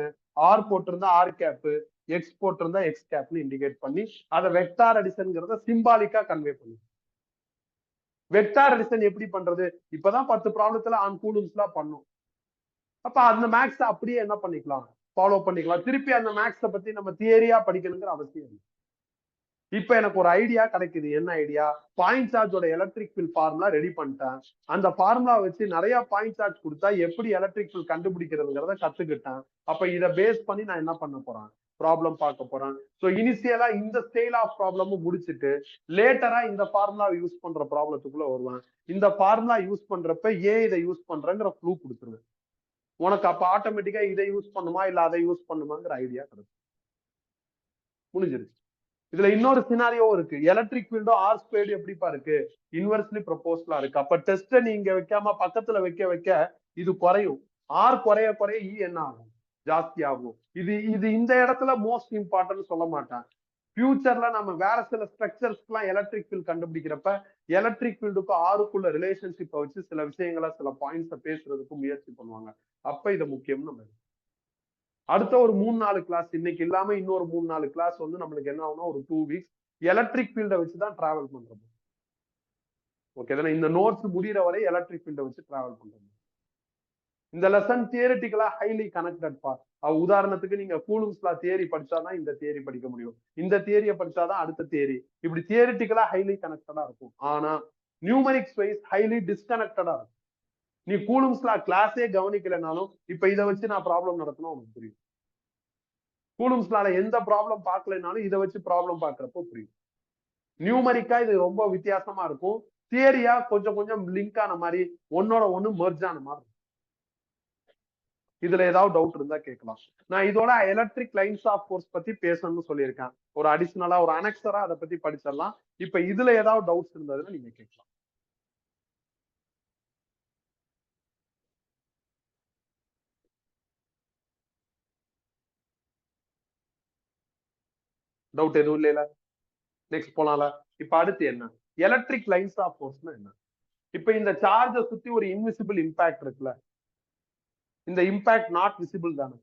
ஆர் போட்டிருந்தா ஆர் கேப், எக்ஸ் போட்டிருந்தா எக்ஸ் கேப்னு இண்டிகேட் பண்ணி அதை வெக்டார் அடிஷன்ங்கிறத சிம்பாலிக்கா கன்வே பண்ணி. வெக்டார் அடிஷன் எப்படி பண்றது? இப்பதான் 10 ப்ராப்ளத்துல ஆன் கூலும்ஸ்லாம் பண்ணும். அப்ப அந்த மேக்ஸ் அப்படியே என்ன பண்ணிக்கலாம்? ஃபாலோ பண்ணிக்கலாம். திருப்பி அந்த மேக்ஸை பத்தி நம்ம தியரியா படிக்கணுங்கிற அவசியம் இல்லை. இப்ப எனக்கு ஒரு ஐடியா கிடைக்குது. என்ன ஐடியா? பாயிண்ட் சார்ஜோட எலக்ட்ரிக் ஃபீல்ட் ஃபார்முலா ரெடி பண்ணிட்டேன். அந்த ஃபார்முலா வச்சு நிறைய பாயிண்ட் சார்ஜ் கொடுத்தா எப்படி எலக்ட்ரிக் ஃபீல்ட் கண்டுபிடிக்கிறதுங்கிறத கத்துக்கிட்டேன். அப்ப இதை பேஸ் பண்ணி நான் என்ன பண்ண போறேன்? ப்ராப்ளம் பார்க்க போறேன். ஸோ இனிஷியலா இந்த ஸ்டைல் ஆஃப் ப்ராப்ளமும் முடிச்சுட்டு லேட்டரா இந்த ஃபார்முலா யூஸ் பண்ற ப்ராப்ளத்துக்குள்ள வருவேன். இந்த ஃபார்முலா யூஸ் பண்றப்ப ஏன் இதை யூஸ் பண்றேங்கிற க்ளூ கொடுத்துருவேன். உனக்கு அப்ப ஆட்டோமேட்டிக்கா இதை யூஸ் பண்ணுமா இல்ல அதை யூஸ் பண்ணுமாங்கிற ஐடியா கிடைக்கும். முடிஞ்சிருச்சு. இதுல இன்னொரு சினாரியோ இருக்கு. எலக்ட்ரிக் ஃபீல்டோ ஆர் ஸ்கொயர்டு எப்படிப்பா இருக்கு? இன்வெர்ஸ்லி ப்ரொபோஷனலா இருக்கு. அப்ப டெஸ்ட நீங்க வைக்காம பக்கத்துல வைக்க வைக்க இது குறையும். ஆர் குறைய குறைய இ என்ன ஆகும்? ஜாஸ்தி ஆகும். இது இது இந்த இடத்துல மோஸ்ட் இம்பார்ட்டன்ட் சொல்ல மாட்டேன். ஃபியூச்சர்ல நம்ம வேற சில ஸ்ட்ரக்சர்ஸ்க்குலாம் எலக்ட்ரிக் ஃபீல்ட் கண்டுபிடிக்கிறப்ப எலக்ட்ரிக் ஃபீல்டுக்கும் ஆருக்குள்ள ரிலேஷன்ஷிப்பை வச்சு சில விஷயங்களை சில பாயிண்ட்ஸை பேசுறதுக்கு முயற்சி பண்ணுவாங்க. அப்ப இது முக்கியம். நம்ம அடுத்த ஒரு 3-4 கிளாஸ் இன்னைக்கு இல்லாம இன்னொரு 3-4 கிளாஸ் வந்து நம்மளுக்கு என்ன ஆகும்னா ஒரு 2 வீக்ஸ் எலக்ட்ரிக் ஃபீல்டை வச்சுதான் டிராவல் பண்றோம். ஓகே தானே? இந்த நோட்ஸ் முடிகிற வரை எலக்ட்ரிக் ஃபீல்டை வச்சு டிராவல் பண்றோம். இந்த லெசன் தியரிட்டிக்கலா ஹைலி கனெக்டட் பா. உதாரணத்துக்கு நீங்க கூலும்ஸ் லா தியரி படிச்சாதான் இந்த தியரி படிக்க முடியும். இந்த தியரியை படிச்சாதான் அடுத்த தியரி. இப்படி தியரிட்டிக்கலா ஹைலி கனெக்டடா இருக்கும். ஆனா நியூமரிக்ஸ் வைஸ் ஹைலி டிஸ்கனெக்டடா இருக்கும். நீ கூலும்ஸ் லா கிளாஸே கவனிக்கலைனாலும் இப்ப இதை வச்சு நான் ப்ராப்ளம் நடத்தணும் உனக்கு புரியும். கூலும்ஸ் லால எந்த ப்ராப்ளம் பார்க்கலைனாலும் இதை வச்சு ப்ராப்ளம் பார்க்கறப்போ புரியும். நியூமரிக்கா இது ரொம்ப வித்தியாசமா இருக்கும். தியரியா கொஞ்சம் கொஞ்சம் லிங்க் ஆன மாதிரி ஒன்னோட ஒண்ணு மெர்ஜ் ஆன மாதிரி. இதுல ஏதாவது டவுட் இருந்தா கேட்கலாம். நான் இதோட எலக்ட்ரிக் லைன்ஸ் ஆஃப் ஃபோர்ஸ் பத்தி பேசணும்னு சொல்லியிருக்கேன். ஒரு அடிஷனலா ஒரு அனெக்சரா அதை பத்தி படிச்சிடலாம். இப்ப இதுல ஏதாவது டவுட்ஸ் இருந்ததுன்னா நீங்க கேட்கலாம். டவுட் எதுவும் இல்லையில? நெக்ஸ்ட் போலாம்ல. இப்ப அடுத்து என்ன? எலக்ட்ரிக் லைன்ஸ் ஆஃப் ஃபோர்ஸ்னா என்ன? இப்ப இந்த சார்ஜை சுத்தி ஒரு இன்விசிபிள் இம்பாக்ட் இருக்குல்ல, இந்த இம்பாக்ட் நாட் விசிபிள் தானே.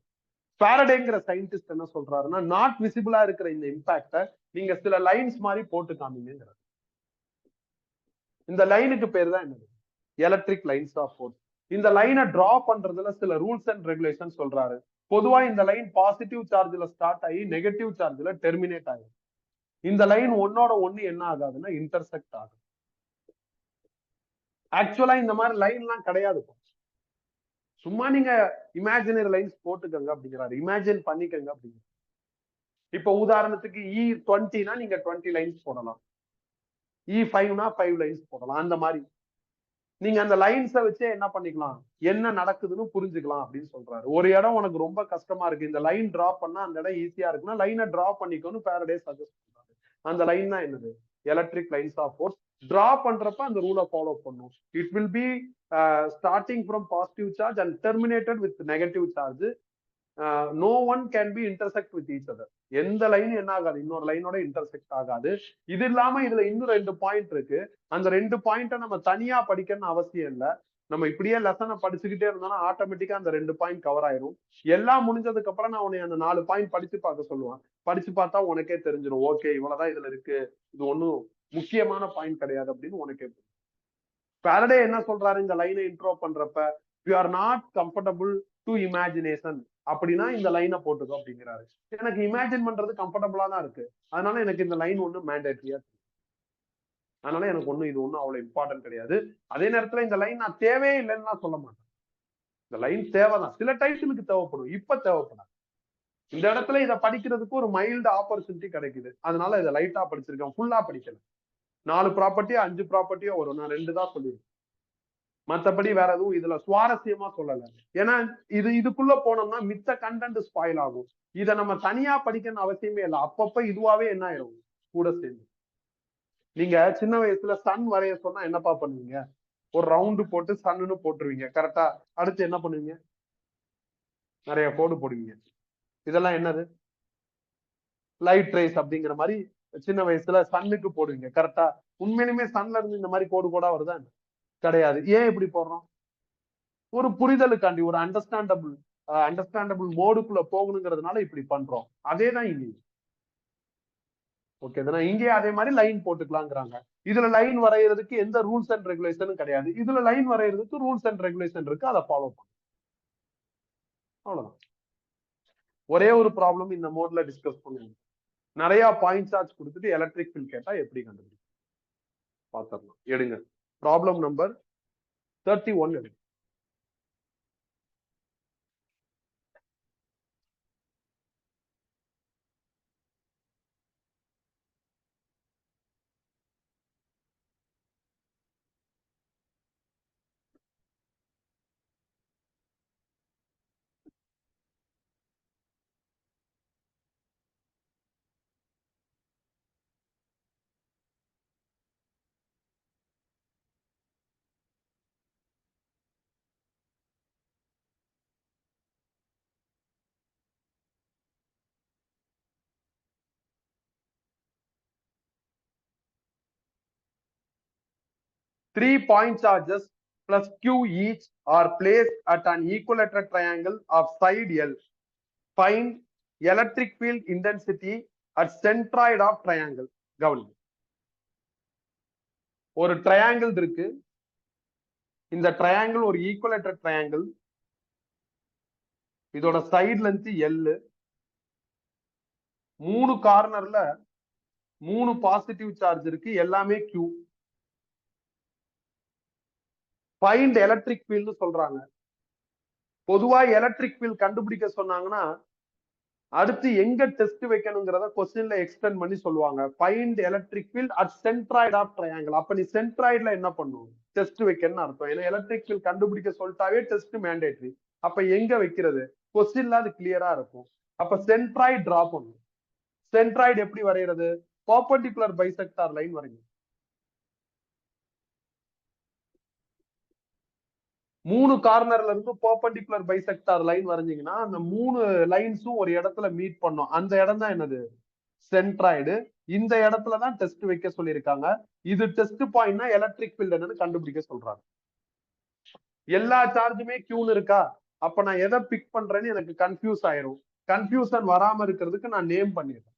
ஃபாரடேங்கிற சயின்டிஸ்ட் என்ன சொல்றாருன்னா, நாட் விசிபிளா இருக்கிற இந்த இம்பாக்ட நீங்க சில லைன்ஸ் மாதிரி போட்டு காமிங்கிறார். இந்த லைனுக்கு பேர் தான் என்னது? Electric lines of force. இந்த லைனை டிரா பண்றதுல சில ரூல்ஸ் அண்ட் ரெகுலேஷன் சொல்றாரு. பொதுவா இந்த லைன் பாசிட்டிவ் சார்ஜ்ல ஸ்டார்ட் ஆகி நெகட்டிவ் சார்ஜ்ல டெர்மினேட் ஆகும். இந்த லைன் ஒன்னோட ஒண்ணு என்ன ஆகாதுன்னா இன்டர்செக்ட் ஆகும். ஆக்சுவலா இந்த மாதிரி லைன் எல்லாம் கிடையாது. சும்மா நீங்க இமேஜினரி லைன்ஸ் போட்டுக்கங்க அப்படிங்கிறாரு. இமேஜின் பண்ணிக்கங்க அப்படிங்கிறாரு. இப்ப உதாரணத்துக்கு E20னா நீங்க 20 லைன்ஸ் போடலாம். E5னா 5 லைன்ஸ் போடலாம். அந்த மாதிரி நீங்க அந்த லைன்ஸை வச்சே என்ன பண்ணிக்கலாம், என்ன நடக்குதுன்னு புரிஞ்சுக்கலாம் அப்படின்னு சொல்றாரு. ஒரு இடம் உனக்கு ரொம்ப கஷ்டமா இருக்கு, இந்த லைன் டிரா பண்ணா அந்த இடம் ஈஸியா இருக்குன்னா லைனை டிரா பண்ணிக்கோன்னு ஃபாரடே சஜஸ்ட் பண்றாரு. அந்த லைன் தான் என்னது? Electric lines of force. Draw பண்றப்ப அந்த ரூலை ஃபாலோ பண்ணும். It will be starting from positive charge and terminated with negative charge. No one can be intersect with each other. எந்த லைன் என்ன ஆகாது, இன்னொரு லைனோட இன்டர்செக்ட் ஆகாது. இது இல்லாம இதுல இன்னும் 2 பாயிண்ட் இருக்கு. அந்த 2 பாயிண்ட்டை நம்ம தனியா படிக்கணும்னு அவசியம் இல்லை. நம்ம இப்படியே லெசனை படிச்சுக்கிட்டே இருந்தோம்னா ஆட்டோமேட்டிக்கா அந்த 2 பாயிண்ட் கவர் ஆயிரும். எல்லாம் முடிஞ்சதுக்கு அப்புறம் நான் உன்னை அந்த 4 பாயிண்ட் படிச்சு பார்க்க சொல்லுவேன். படிச்சு பார்த்தா உனக்கே தெரிஞ்சிடும், ஓகே இவ்வளவுதான் இதுல இருக்கு, இது ஒன்னும் முக்கியமான பாயிண்ட் கிடையாது அப்படின்னு உனக்கே. ஃபாரடே என்ன சொல்றாரு இந்த லைனை இன்ட்ரோ பண்றப்ப, you are not comfortable to imagination அப்படின்னா இந்த லைனை போட்டுக்கோ அப்படிங்கிறாரு. எனக்கு இமேஜின் பண்றது கம்ஃபர்டபுளா தான் இருக்கு, அதனால எனக்கு இந்த லைன் ஒண்ணு மேண்டேட்டரியா, அதனால எனக்கு ஒண்ணு இது ஒண்ணும் அவ்வளவு இம்பார்ட்டன்ட் கிடையாது. அதே நேரத்துல இந்த லைன் நான் தேவையே இல்லைன்னு நான் சொல்ல மாட்டேன். இந்த லைன் தேவைதான், சில டைட்டிலுக்கு தேவைப்படும், இப்ப தேவைப்படாது. இந்த இடத்துல இதை படிக்கிறதுக்கு ஒரு மைல்டு ஆப்பர்ச்சுனிட்டி கிடைக்குது, அதனால இதை லைட்டா படிச்சிருக்கேன், ஃபுல்லா படிக்கல. 4 ப்ராப்பர்ட்டியோ 5 ப்ராப்பர்ட்டியோ வரும், நான் 2 தான் சொல்லியிருக்கேன். மத்தபடி வேற எதுவும் இதுல சுவாரஸ்யமா சொல்லல. ஏன்னா இதுக்குள்ள போனோம்னா மித்த கண்டென்ட் ஸ்பாயில் ஆகும். இதை நம்ம தனியா படிக்கணும்னு அவசியமே இல்லை. அப்பப்ப இதுவாவே என்ன ஆயிடும் கூட சேர்ந்து. நீங்க சின்ன வயசுல சன் வரைய சொன்னா என்னப்பா பண்ணுவீங்க? ஒரு ரவுண்டு போட்டு சன்னு போட்டுருவீங்க, கரெக்டா? அடுத்து என்ன பண்ணுவீங்க? நிறைய கோடு போடுவீங்க. இதெல்லாம் என்னது? லைட் ரேஸ் அப்படிங்கிற மாதிரி சின்ன வயசுல சன்னுக்கு போடுவீங்க, கரெக்டா? உண்மையிலுமே சன்ல இருந்து இந்த மாதிரி கோடு கோடா வருதா? கிடையாது. ஏன் இப்படி போடுறோம்? ஒரு புரிதலுக்காண்டி, ஒரு அண்டர்ஸ்டாண்டபிள் மோடுக்குள்ள போகணுங்கிறதுனால இப்படி பண்றோம். அதேதான் இங்க. ஓகே தானே? இங்கே அதே மாதிரி லைன் போட்டுக்கலாங்கிறாங்க. இதுல லைன் வரைகிறதுக்கு எந்த ரூல்ஸ் அண்ட் ரெகுலேஷனும் கிடையாது. இதுல லைன் வரைகிறதுக்கு ரூல்ஸ் அண்ட் ரெகுலேஷன் இருக்கு, அதை ஃபாலோ பண்ணும். அவ்வளவுதான். ஒரே ஒரு ப்ராப்ளம் இந்த மோட்ல டிஸ்கஸ் பண்ணுவோம். நிறைய பாயிண்ட் சார்ஜ் கொடுத்துட்டு எலக்ட்ரிக் ஃபீல்ட் கேட்டா எப்படி கண்டுபிடிக்கும் பாத்திரலாம். எடுங்க ப்ராப்ளம் நம்பர் 31 எடுங்க. 3 point charges plus q each are placed at an equilateral triangle of side L. Find electric field intensity at centroid of triangle. கவனிங்க, ஒரு ட்ரையாங்கிள் இருக்கு. இந்த ட்ரையாங்கிள் ஒரு ஈக்குவலேட்டர் ட்ரையாங்கிள். இதோட சைடு லென்த் L. 3 கார்னர்ல 3 positive charge இருக்கு, எல்லாமே Q. Find electric field சொல்றாங்க. பொதுவா எலக்ட்ரிக் ஃபீல்ட் கண்டுபிடிக்க சொன்னாங்கன்னா அடுத்து எங்க டெஸ்ட் வைக்கணுங்கிறத கொஸ்டின்ல எக்ஸ்டெண்ட் பண்ணி சொல்லுவாங்க. Find electric field at centroid of triangle. அப்ப நீ சென்ட்ராய்டுல என்ன பண்ணும், டெஸ்ட் வைக்கணும்னு அர்த்தம். ஏன்னா எலக்ட்ரிக் ஃபீல்ட் கண்டுபிடிக்க சொல்லிட்டாவே டெஸ்ட் மேண்டேட்டரி. அப்ப எங்க வைக்கிறது, கொஸ்டின்ல அது கிளியரா இருக்கும். அப்ப சென்ட்ராய்டு டிரா பண்ணும். சென்ட்ராய்டு எப்படி வரைகிறது, பெர்பெண்டிகுலர் பைசெக்டார் லைன் வரையும். 3 கார்னர்ல இருந்து பெர்பெண்டிகுலர் பைசெக்டார் லைன் வரைஞ்சீங்கன்னா அந்த 3 லைன்ஸும் ஒரு இடத்துல மீட் பண்ணும். அந்த இடம் தான் என்னது, சென்ட்ராய்டு. இந்த இடத்துல தான் டெஸ்ட் வைக்க சொல்லியிருக்காங்க. இது டெஸ்ட் பாயிண்ட்னா எலக்ட்ரிக் ஃபீல்ட் என்னன்னு கண்டுபிடிக்க சொல்றாங்க. எல்லா சார்ஜுமே கியூன்னு இருக்கா, அப்ப நான் எதை பிக் பண்றேன்னு எனக்கு கன்ஃபியூஸ் ஆயிரும். கன்ஃபியூஷன் வராம இருக்கிறதுக்கு நான் நேம் பண்ணிடுறேன்.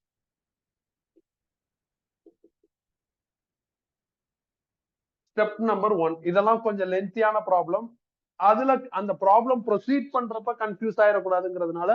Step number 1. இதெல்லாம் கொஞ்சம் லென்த்தியான ப்ராப்ளம். அதுல அந்த ப்ராப்ளம் ப்ரொசீட் பண்றப்ப கன்ஃபியூஸ் ஆயிடக்கூடாதுங்கிறதுனால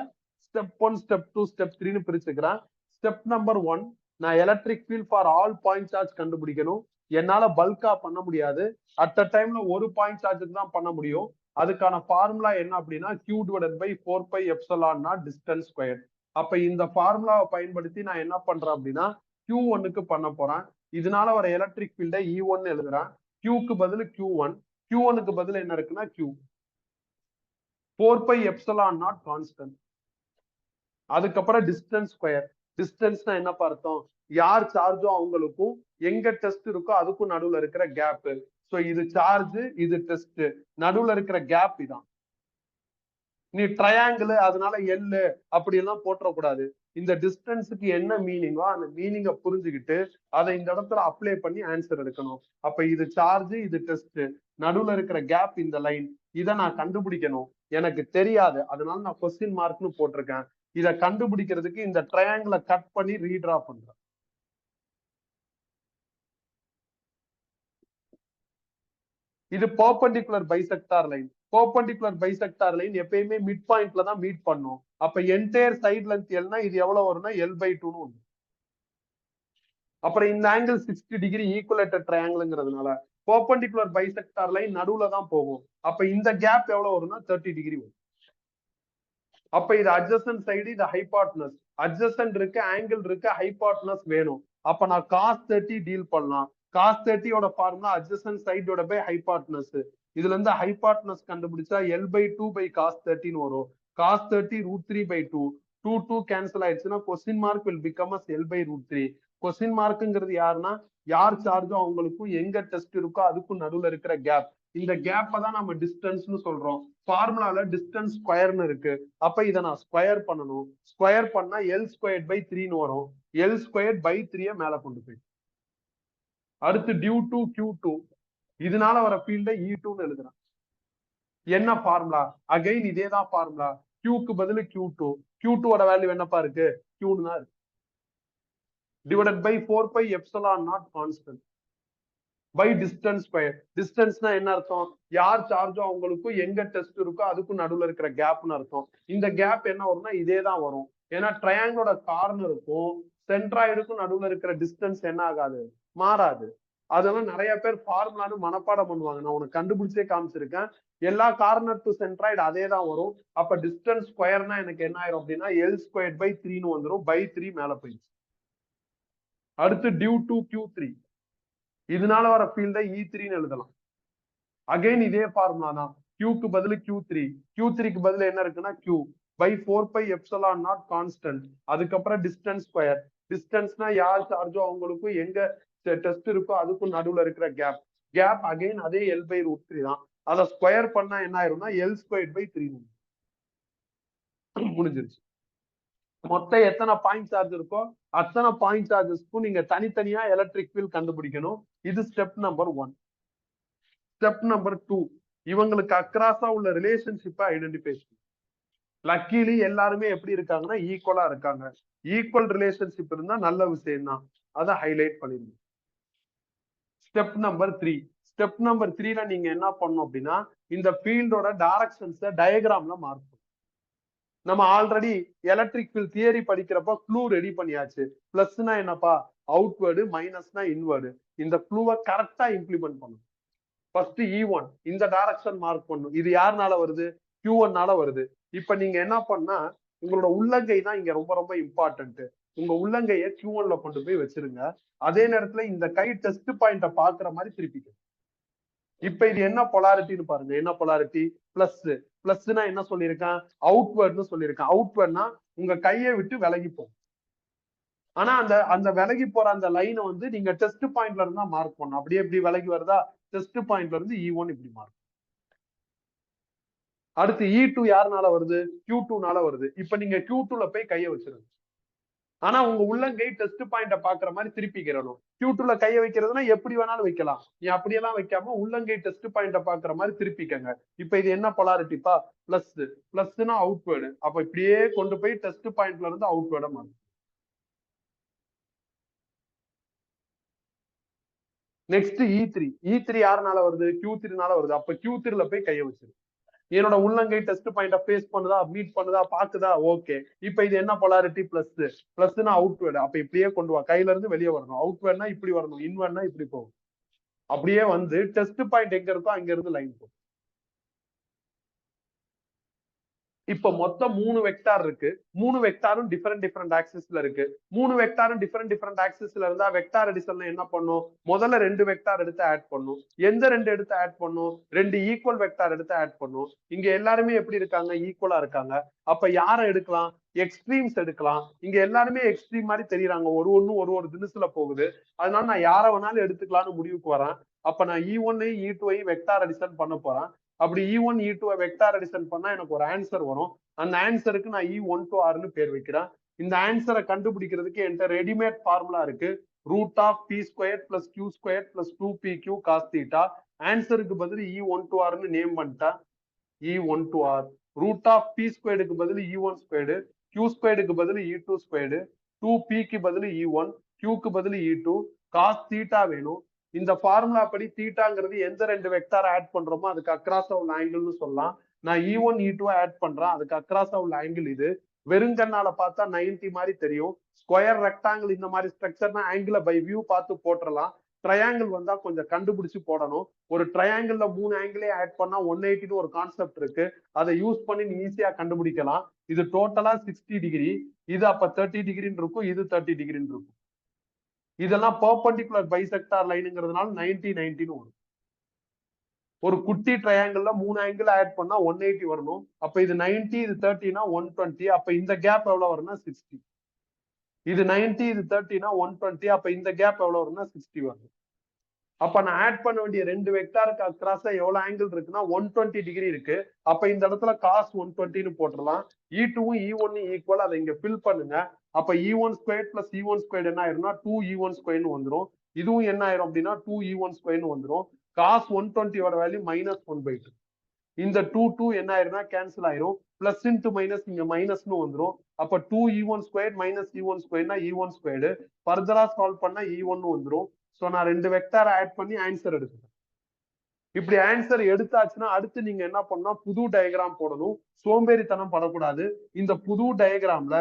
ஸ்டெப் 1, ஸ்டெப் 2, ஸ்டெப் 3ன்னு பிரிச்சுக்கிறேன். ஸ்டெப் நம்பர் 1, நான் electric field for all point charge கண்டுபிடிக்கணும். என்னால பல்கா பண்ண முடியாது. அட் அ டைம்ல ஒரு பாயிண்ட் சார்ஜுக்கு தான் பண்ண முடியும். அதுக்கான ஃபார்முலா என்ன அப்படின்னா Q divided by 4 pi epsilon naught distance square. அப்ப இந்த ஃபார்முலாவை பயன்படுத்தி நான் என்ன பண்றேன் அப்படின்னா Q1க்கு பண்ண போறேன். இதனால வர எலக்ட்ரிக் ஃபீல்டை E1 எழுதுறேன். Qக்கு பதில் Q1, Q1க்கு பதில் என்ன இருக்குன்னா Q. 4 pi epsilon naught constant. அதுக்கப்புறம் டிஸ்டன்ஸ் ஸ்கொயர். டிஸ்டன்ஸ்னா என்ன அர்த்தம், யார் சார்ஜோ அவங்களுக்கும் எங்க டெஸ்ட் இருக்கோ அதுக்கும் நடுவுல இருக்கிற கேப். சோ இது சார்ஜ், இது டெஸ்ட், நடுவுல இருக்கிற கேப் இதான். நீ ட்ரையாங்கிள் அதனால எல் அப்படி எல்லாம் போட்டக்கூடாது. இந்த டிஸ்டன்ஸுக்கு என்ன மீனிங்கோ அந்த மீனிங்கை புரிஞ்சுக்கிட்டு அதை இந்த இடத்துல அப்ளை பண்ணி ஆன்சர் எடுக்கணும். அப்ப இது சார்ஜ், இது டெஸ்ட், நடுவுல இருக்கிற கேப் இந்த லைன். இதை நான் கண்டுபிடிக்கணும். எனக்கு தெரியாது, அதனால நான் கொஸ்டின் மார்க்னு போட்டிருக்கேன். இதை கண்டுபிடிக்கிறதுக்கு இந்த ட்ரையாங்கிளை கட் பண்ணி ரீட்ரா பண்றேன். இது perpendicular bisector line. Perpendicular bisector line எப்பயுமே மிட் பாயிண்ட்ல தான் மீட் பண்ணும். அப்ப என்டையர் சைடு லென்த் எல்னா இது எவ்வளவு வரும்னா L/2 ன்னு. அப்புறம் இந்த ஆங்கிள் 60 டிகிரி ஈக்குவலேட்டர் ட்ரையாங்கிள்ங்கிறதுனால பெர்பெண்டிகுலர் பைசெக்டார் லைன் நடுவுல தான் போகும். அப்ப இந்த கேப் எவ்வளவு வரும்னா 30 டிகிரி வரும். அப்ப இது அட்ஜசன்ட் சைடு, இது ஹைபாட்னஸ். அட்ஜசன்ட் இருக்கு, ஆங்கிள் இருக்கு, ஹைபாட்னஸ் வேணும். அப்ப நான் cos 30 டீல் பண்ணலாம். cos 30 ஓட ஃபார்முலா அட்ஜசன்ட் சைடோட பை ஹைபாட்னஸ். இதுல இருந்து ஹைபாட்னஸ் கண்டுபிடிச்சா L/2 by cos 30 வரும். cos 30 √3/2. 2 கேன்சல் ஆயிடுச்சுன்னா question mark will become as L/√3. Question மார்க்குங்கிறது யாருன்னா யார் சார்ஜோ அவங்களுக்கும் எங்க டெஸ்ட் இருக்கோ அதுக்கும் நடுவுல இருக்கிற கேப். இந்த கேப்பை தான் நம்ம டிஸ்டன்ஸ்னு சொல்றோம். ஃபார்முலால டிஸ்டன்ஸ் ஸ்கொயர்னு இருக்கு. அப்ப இதை நான் ஸ்கொயர் பண்ணணும். ஸ்கொயர் பண்ணா L²/3ன்னு வரும். L²/3 மேல கொண்டு போய் அடுத்து டியூ டு Q2. இதனால வர ஃபீல்ட E2ன்னு எழுதுறேன். என்ன ஃபார்முலா, அகைன் இதே தான் ஃபார்முலா. Qக்கு பதில் Q2. Q2ஓட வேல்யூ என்னப்பா இருக்கு, Qன்னு தான் இருக்கு. Divided by 4 pi epsilon naught constant by distance square. டிஸ்டன்ஸ்னா என்ன அர்த்தம், யார் சார்ஜோ அவங்களுக்கும் எங்க டெஸ்ட் இருக்கோ அதுக்கும் நடுவுல இருக்கிற கேப்னு அர்த்தம். இந்த கேப் என்ன வரும்னா இதே தான் வரும். ஏன்னா ட்ரையாங்கிளோட கார்னருக்கும் சென்ட்ராய்டுக்கும் நடுவுல இருக்கிற டிஸ்டன்ஸ் என்ன ஆகாது, மாறாது. அதெல்லாம் நிறைய பேர் ஃபார்முலான்னு மனப்பாடம் பண்ணுவாங்க. நான் உனக்கு கண்டுபிடிச்சே காமிச்சிருக்கேன். எல்லா கார்னர் டு சென்ட்ராய்டு அதே தான் வரும். அப்ப டிஸ்டன்ஸ் ஸ்கொயர்னா எனக்கு என்ன ஆயிரும் அப்படின்னா L²/3ன்னு வந்துடும். பை 3 மேல போயிடுச்சு. அடுத்து டியூ டு Q3. இதனால வர ஃபீல்டை E3ன்னு எழுதலாம். அகைன் இதே ஃபார்முலா தான். Qக்கு பதில் Q3. Q3க்கு பதில் என்ன இருக்குன்னா Q by 4 pi epsilon naught constant. அதுக்கப்புறம் டிஸ்டன்ஸ் ஸ்கொயர். டிஸ்டன்ஸ்னா யார் சார்ஜோ அவங்களுக்கும் எங்க டெஸ்ட் இருக்கோ அதுக்கும் நடுவுல இருக்கிற கேப். கேப் அகைன் அதே L/√3 தான். அதை ஸ்கொயர் பண்ணா என்ன ஆயிரும்னா L²/3 முடிஞ்சிருச்சு. மொத்தம் எத்தனை பாயிண்ட் சார்ஜ் இருக்கோ அத்தனை பாயிண்ட் சார்ஜஸ்க்கும் நீங்க தனித்தனியா எலக்ட்ரிக் ஃபீல்ட் கண்டுபிடிக்கணும். இது ஸ்டெப் நம்பர் 1. ஸ்டெப் நம்பர் 2, இவங்களுக்கு அக்ராஸா உள்ள ரிலேஷன்ஷிப்பை ஐடென்டிஃபை. லக்கிலி எல்லாருமே எப்படி இருக்காங்கன்னா ஈக்குவலா இருக்காங்க. ஈக்குவல் ரிலேஷன்ஷிப் இருந்தா நல்ல விஷயம் தான், அதை ஹைலைட் பண்ணிருங்க. ஸ்டெப் நம்பர் 3, ஸ்டெப் நம்பர் 3ல நீங்க என்ன பண்ணணும் அப்படின்னா இந்த ஃபீல்டோட டைரக்ஷன்ஸை டயகிராம்ல மார்க். நம்ம ஆல்ரெடி எலக்ட்ரிக் ஃபீல்ட் தியரி படிக்கிறப்ப க்ளூ ரெடி பண்ணியாச்சு. பிளஸ்னா என்னப்பா அவுட்வேர்டு, மைனஸ்னா இன்வேர்டு. இந்த க்ளூவை கரெக்டா இம்ப்ளிமெண்ட் பண்ணணும். ஃபர்ஸ்ட் E1 இந்த டைரக்ஷன் மார்க் பண்ணும். இது யாருனால வருது? Q1 னால வருது. இப்ப நீங்க என்ன பண்ணா உங்களோட உள்ளங்கை தான் இங்க ரொம்ப ரொம்ப இம்பார்ட்டன்ட். உங்க உள்ளங்கையை Q1ல கொண்டு போய் வச்சிருங்க. அதே நேரத்துல இந்த கை டெஸ்ட் பாயிண்ட பாக்குற மாதிரி திருப்பிக்க. இப்ப இது என்ன பொலாரிட்டின்னு பாருங்க. என்ன பொலாரிட்டி? பிளஸ். பிளஸ்னா என்ன சொல்லியிருக்கேன்? அவுட்வேர்ட்னு சொல்லியிருக்கேன். அவுட்வேர்ட்னா உங்க கையை விட்டு விலகி போகும். ஆனா அந்த அந்த விலகி போற அந்த லைனை வந்து நீங்க டெஸ்ட் பாயிண்ட்ல இருந்தா மார்க் பண்ணணும். அப்படியே இப்படி விலகி வருதா? டெஸ்ட் பாயிண்ட்ல இருந்து E1 இப்படி மார்க். அடுத்து E2 யாருனால வருது? Q2 னால வருது. இப்ப நீங்க Q2ல போய் கையை வச்சிருங்க. ஆனா உங்க உள்ளங்கை டெஸ்ட் பாயிண்ட பாக்குற மாதிரி திருப்பிக்கிறணும். Q2ல கையை வைக்கிறதுனா எப்படி வேணாலும் வைக்கலாம். நீ அப்படியெல்லாம் வைக்காம உள்ளங்கை டெஸ்ட் பாயிண்ட பாக்குற மாதிரி திருப்பிக்கங்க. இப்ப இது என்ன பொலாரிட்டிப்பா? பிளஸ். பிளஸ்னா அவுட்வேர்டு. அப்ப இப்படியே கொண்டு போய் டெஸ்ட் பாயிண்ட்ல இருந்து அவுட்வேர்ட மாறும். Next E3. E3 யாருனால வருது? Q3 னால வருது. அப்ப Q3ல போய் கையை வச்சிரு. என்னோட உள்ளங்கை டெஸ்ட் பாயிண்ட ஃபேஸ் பண்ணுதா, மீட் பண்ணுதா, பாக்குதா? ஓகே. இப்ப இது என்ன பொலாரிட்டி? பிளஸ். பிளஸ்னா அவுட்வேர்டு. அப்ப இப்படியே கொண்டு வா. கையில இருந்து வெளியே வரணும். அவுட்வேர்ட்னா இப்படி வரணும், இன்வேர்ட்னா இப்படி போகும். அப்படியே வந்து டெஸ்ட் பாயிண்ட் எங்க இருக்கோ அங்க இருந்து லைன் போகும். இப்ப மொத்தம் 3 வெக்டார் இருக்கு. 3 வெக்டாரும் டிஃபரெண்ட் ஆக்சிஸ்ல இருக்கு. 3 வெக்டாரும் டிஃபரெண்ட் ஆக்சிஸ்ல இருந்தா வெக்டார் அடிஷன்ல என்ன பண்ணும்? முதல்ல 2 வெக்டார் எடுத்து ஆட் பண்ணும். எந்த 2 எடுத்து ஆட் பண்ணும்? 2 ஈக்குவல் வெக்டார் எடுத்து ஆட் பண்ணும். இங்க எல்லாருமே எப்படி இருக்காங்க? ஈக்குவலா இருக்காங்க. அப்ப யாரை எடுக்கலாம்? எக்ஸ்ட்ரீம்ஸ் எடுக்கலாம். இங்க எல்லாருமே எக்ஸ்ட்ரீம் மாதிரி தெரியுறாங்க. ஒரு தினசுல போகுது. அதனால நான் யாரை வேணாலும் எடுத்துக்கலாம்னு முடிவுக்கு வரேன். அப்ப நான் E1 E2 வெக்டார் அடிஷன் பண்ண போறேன். அப்படி E1 E2 வெக்டார் அடிஷன் பண்ணா எனக்கு ஒரு ஆன்சர் வரும். அந்த ஆன்சருக்கு நான் E1 to Rன்னு பேர் வைக்கிறேன். இந்த ஆன்சரை கண்டுபிடிக்கிறதுக்கு என்கிட்ட ரெடிமேட் ஃபார்முலா இருக்கு. Root of P square plus Q square plus 2PQ cos theta. ஆன்சருக்கு பதில் E1 to Rன்னு நேம் பண்ணிட்டேன். E1 to R. Root of P ஸ்கொயருக்கு பதில் E1 ஸ்கொயர்டு, கியூ ஸ்கொயருக்கு பதில் E2 ஸ்கொயர்டு, 2Pக்கு பதில் E1, Qக்கு பதில் E2, காஸ் தீட்டா வேணும். இந்த ஃபார்முலா படி தீட்டாங்கிறது எந்த 2 வெக்டார் ஆட் பண்றோமோ அதுக்கு அக்ராஸா உள்ள ஆங்கிள்னு சொல்லலாம். நான் E1 E2 ஆட் பண்றேன். அதுக்கு அக்ராஸா உள்ள ஆங்கிள் இது. வெறுங்கண்ணால பார்த்தா 90 மாதிரி தெரியும். ஸ்கொயர் ரெக்டாங்கிள் இந்த மாதிரி ஸ்ட்ரக்சர்னா ஆங்கிள் பை வியூ பார்த்து போட்டுறலாம். ட்ரையாங்கிள் வந்தா கொஞ்சம் கண்டுபிடிச்சு போடணும். ஒரு ட்ரையாங்கிள்ல 3 ஆங்கிளே ஆட் பண்ணா 180ன்னு ஒரு கான்செப்ட் இருக்கு. அதை யூஸ் பண்ணி நீ ஈஸியா கண்டுபிடிக்கலாம். இது டோட்டலா 60 டிகிரி. இது அப்ப 30 டிகிரின்னு இருக்கும். இது 30 டிகிரின்னு இருக்கும். இதெல்லாம் பெர்பெண்டிகுலர் பைசெக்டார் லைனுங்கிறதுனால 90 வரும். ஒரு குட்டி ட்ரையாங்கிள்ல 3 ஆங்கிள் ஆட் பண்ணா 180 வரணும். அப்ப இது 90, இது 30னா 120. அப்ப இந்த கேப் எவ்வளவு வரும்னா 60. இது 90, இது 30னா 120. அப்ப இந்த கேப் எவ்வளவு வரும்னா 60 வரும். அப்ப நான் ஆட் பண்ண வேண்டிய 2 வெக்டாருக்கு அக்ராஸா எவ்வளவு ஆங்கிள் இருக்குன்னா 120 டிகிரி இருக்கு. அப்ப இந்த இடத்துல காஸ் 120ன்னு போட்டுடலாம். E2வும் E1 ஈக்குவல். அதை இங்க ஃபில் பண்ணுங்க. அப்ப E1 square plus E1 square என்ன ஆயிரும்னா 2E1 ஸ்கொயர்னு வந்துடும். இதுவும் என்ன ஆயிரும் அப்படின்னா 2E1 ஸ்கொயர்னு வந்துடும். காஸ் 120யோட வேல்யூ -1/2. இந்த 2 என்ன ஆயிரும்னா கேன்சல் ஆயிரும். பிளஸ் இன்டு மைனஸ் இங்க மைனஸ்னு வந்துடும். அப்ப 2E1 ஸ்கொயர் மைனஸ் E1 ஸ்கொயர்னா E1 ஸ்கொயர்டு. ஃபர்தரா சால்வ் பண்ணா E1 வந்துடும். சோ நான் 2 வெக்டார் ஆட் பண்ணி ஆன்சர் எடுத்துட்டேன். இப்படி ஆன்சர் எடுத்தாச்சுன்னா அடுத்து நீங்க என்ன பண்ணணும்? புது டயக்ராம் போடணும். சோம்பேறித்தனம் படக்கூடாது. இந்த புது டயக்ராம்ல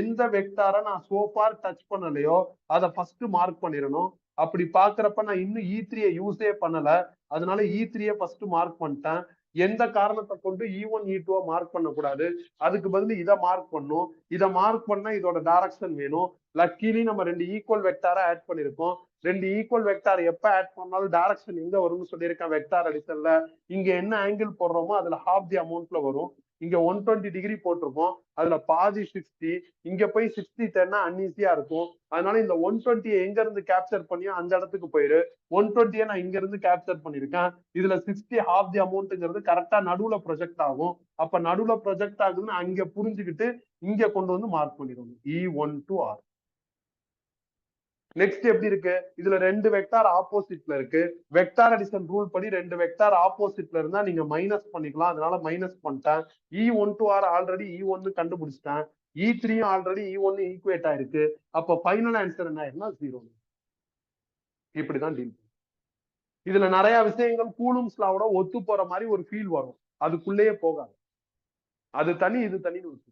எந்த வெக்டாரை நான் சோஃபார் டச் பண்ணலையோ அதை ஃபர்ஸ்ட் மார்க் பண்ணிடணும். அப்படி பாக்குறப்ப நான் இன்னும் E3 யூஸே பண்ணல. அதனால E3 ஃபர்ஸ்ட் மார்க் பண்ணிட்டேன். எந்த காரணத்தை கொண்டு E1 E2 மார்க் பண்ணக்கூடாது. அதுக்கு பதில் இதை மார்க் பண்ணும். இதை மார்க் பண்ணா இதோட டைரக்ஷன் வேணும். லக்கிலி நம்ம 2 ஈக்குவல் வெக்டாரா ஆட் பண்ணிருக்கோம். 2 ஈக்குவல் வெக்டார் எப்ப ஆட் பண்ணாலும் டைரக்ஷன் எங்க வரும்னு சொல்லியிருக்கேன் வெக்டார் அடிஷன்ல. இங்க என்ன ஆங்கிள் போடுறோமோ அதுல ஹாஃப் தி அமௌண்ட்ல வரும். இங்க 120 டிகிரி போட்டிருக்கோம். அதுல பாதி 60. இங்க போய் 60 10 அன்ஈஸியா இருக்கும். அதனால இந்த 120 எங்க இருந்து கேப்சர் பண்ணியோ அந்த இடத்துக்கு போயிரு. 120 நான் இங்க இருந்து கேப்சர் பண்ணிருக்கேன். இதுல 60 ஹாஃப் தி அமௌண்ட்ங்கிறது கரெக்டா நடுவுல ப்ரொஜெக்ட் ஆகும். அப்ப நடுவுல ப்ரொஜெக்ட் ஆகுதுன்னு அங்க புரிஞ்சுக்கிட்டு இங்க கொண்டு வந்து மார்க் பண்ணிடுவோம். E1 to R. நெக்ஸ்ட் எப்படி இருக்கு, இதுல 2 வெக்டார் ஆப்போசிட்ல இருக்கு. வெக்டார் அடிஷன் ரூல் படி 2 வெக்டார் ஆப்போசிட்ல இருந்தா நீங்க மைனஸ் பண்ணிக்கலாம். அதனால மைனஸ் பண்ணிட்டேன். E12R ஆல்ரெடி E1 கண்டுபிடிச்சிட்டேன். E3 ஆல்ரெடி E1 ஈக்குவேட் ஆயிருக்கு. அப்ப ஃபைனல் ஆன்சர் என்ன ஆயிரும்னா 0. இப்படிதான் டீல். இதுல நிறைய விஷயங்கள் கூலும்ஸ் லாவோட ஒத்து போற மாதிரி ஒரு ஃபீல் வரும். அதுக்குள்ளேயே போகாது. அது தனி, இது தனின்னு வச்சு.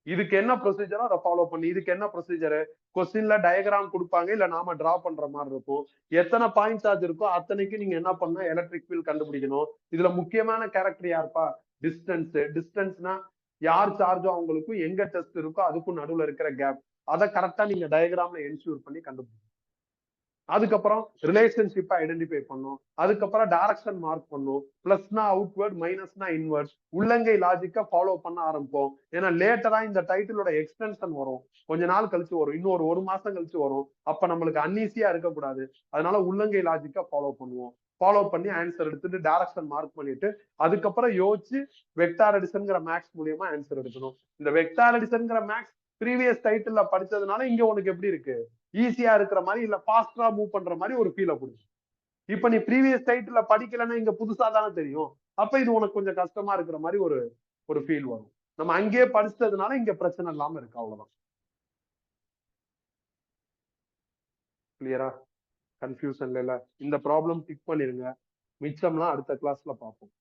இதுக்கு என்ன ப்ரொசீஜரோ அதை ஃபாலோ பண்ணி, இதுக்கு என்ன ப்ரொசீஜர், கொஸ்டின்ல டயக்ராம் கொடுப்பாங்க, இல்ல நாம டிரா பண்ற மாதிரி இருக்கும். எத்தனை பாயிண்ட் சார்ஜ் இருக்கோ அத்தனைக்கு நீங்க என்ன பண்ண, எலக்ட்ரிக் ஃபீல்ட் கண்டுபிடிக்கணும். இதுல முக்கியமான கேரக்டர் யாருப்பா, டிஸ்டன்ஸ். டிஸ்டன்ஸ்னா யார் சார்ஜோ அவங்களுக்கும் எங்க டெஸ்ட் இருக்கோ அதுக்கும் நடுவுல இருக்கிற கேப். அதை கரெக்டா நீங்க டயக்ராம்ல என்ஷூர் பண்ணி கண்டுபிடிக்கணும். அதுக்கப்புறம் ரிலேஷன்ஷிப் ஐடென்டிஃபை பண்ணும். அதுக்கப்புறம் டைரக்ஷன் மார்க் பண்ணும். பிளஸ்னா அவுட்வர்ட், மைனஸ்னா இன்வர்ட். உள்ளங்கை லாஜிக்கா ஃபாலோ பண்ண ஆரம்பிப்போம். ஏன்னா லேட்டரா இந்த டைட்டிலோட எக்ஸ்டென்ஷன் வரும். கொஞ்ச நாள் கழிச்சு வரும். இன்னும் ஒரு மாசம் கழிச்சு வரும். அப்ப நம்மளுக்கு அன்ஈஸியா இருக்கக்கூடாது. அதனால உள்ளங்கை லாஜிக்கா ஃபாலோ பண்ணுவோம். ஃபாலோ பண்ணி ஆன்சர் எடுத்துட்டு டைரக்ஷன் மார்க் பண்ணிட்டு அதுக்கப்புறம் யோசிச்சு வெக்டார் அடிஷன்ங்கிற மேக்ஸ் மூலியமா ஆன்சர் எடுக்கணும். இந்த வெக்டார் அடிஷன்ங்கிற மேக்ஸ் ப்ரீவியஸ் டைட்டில்ல படிச்சதுனால இங்க உனக்கு எப்படி இருக்கு, ஈஸியா இருக்கிற மாதிரி இல்ல ஃபாஸ்டா மூவ் பண்ற மாதிரி ஒரு ஃபீல கொடுக்கும். இப்ப நீ ப்ரீவியஸ் டைட்டில்ல படிக்கலன்னா இங்க புதுசா தானே தெரியும். அப்ப இது உனக்கு கொஞ்சம் கஷ்டமா இருக்கிற மாதிரி ஒரு ஒரு ஃபீல் வரும். நம்ம அங்கேயே படிச்சதுனால இங்க பிரச்சனை இல்லாம இருக்கு, அவ்வளவுதான். கிளியரா? கன்ஃபியூஷன் இல்ல. இந்த ப்ராப்ளம் டிக் பண்ணிருங்க. மிச்சம்லாம் அடுத்த கிளாஸ்ல பார்ப்போம்.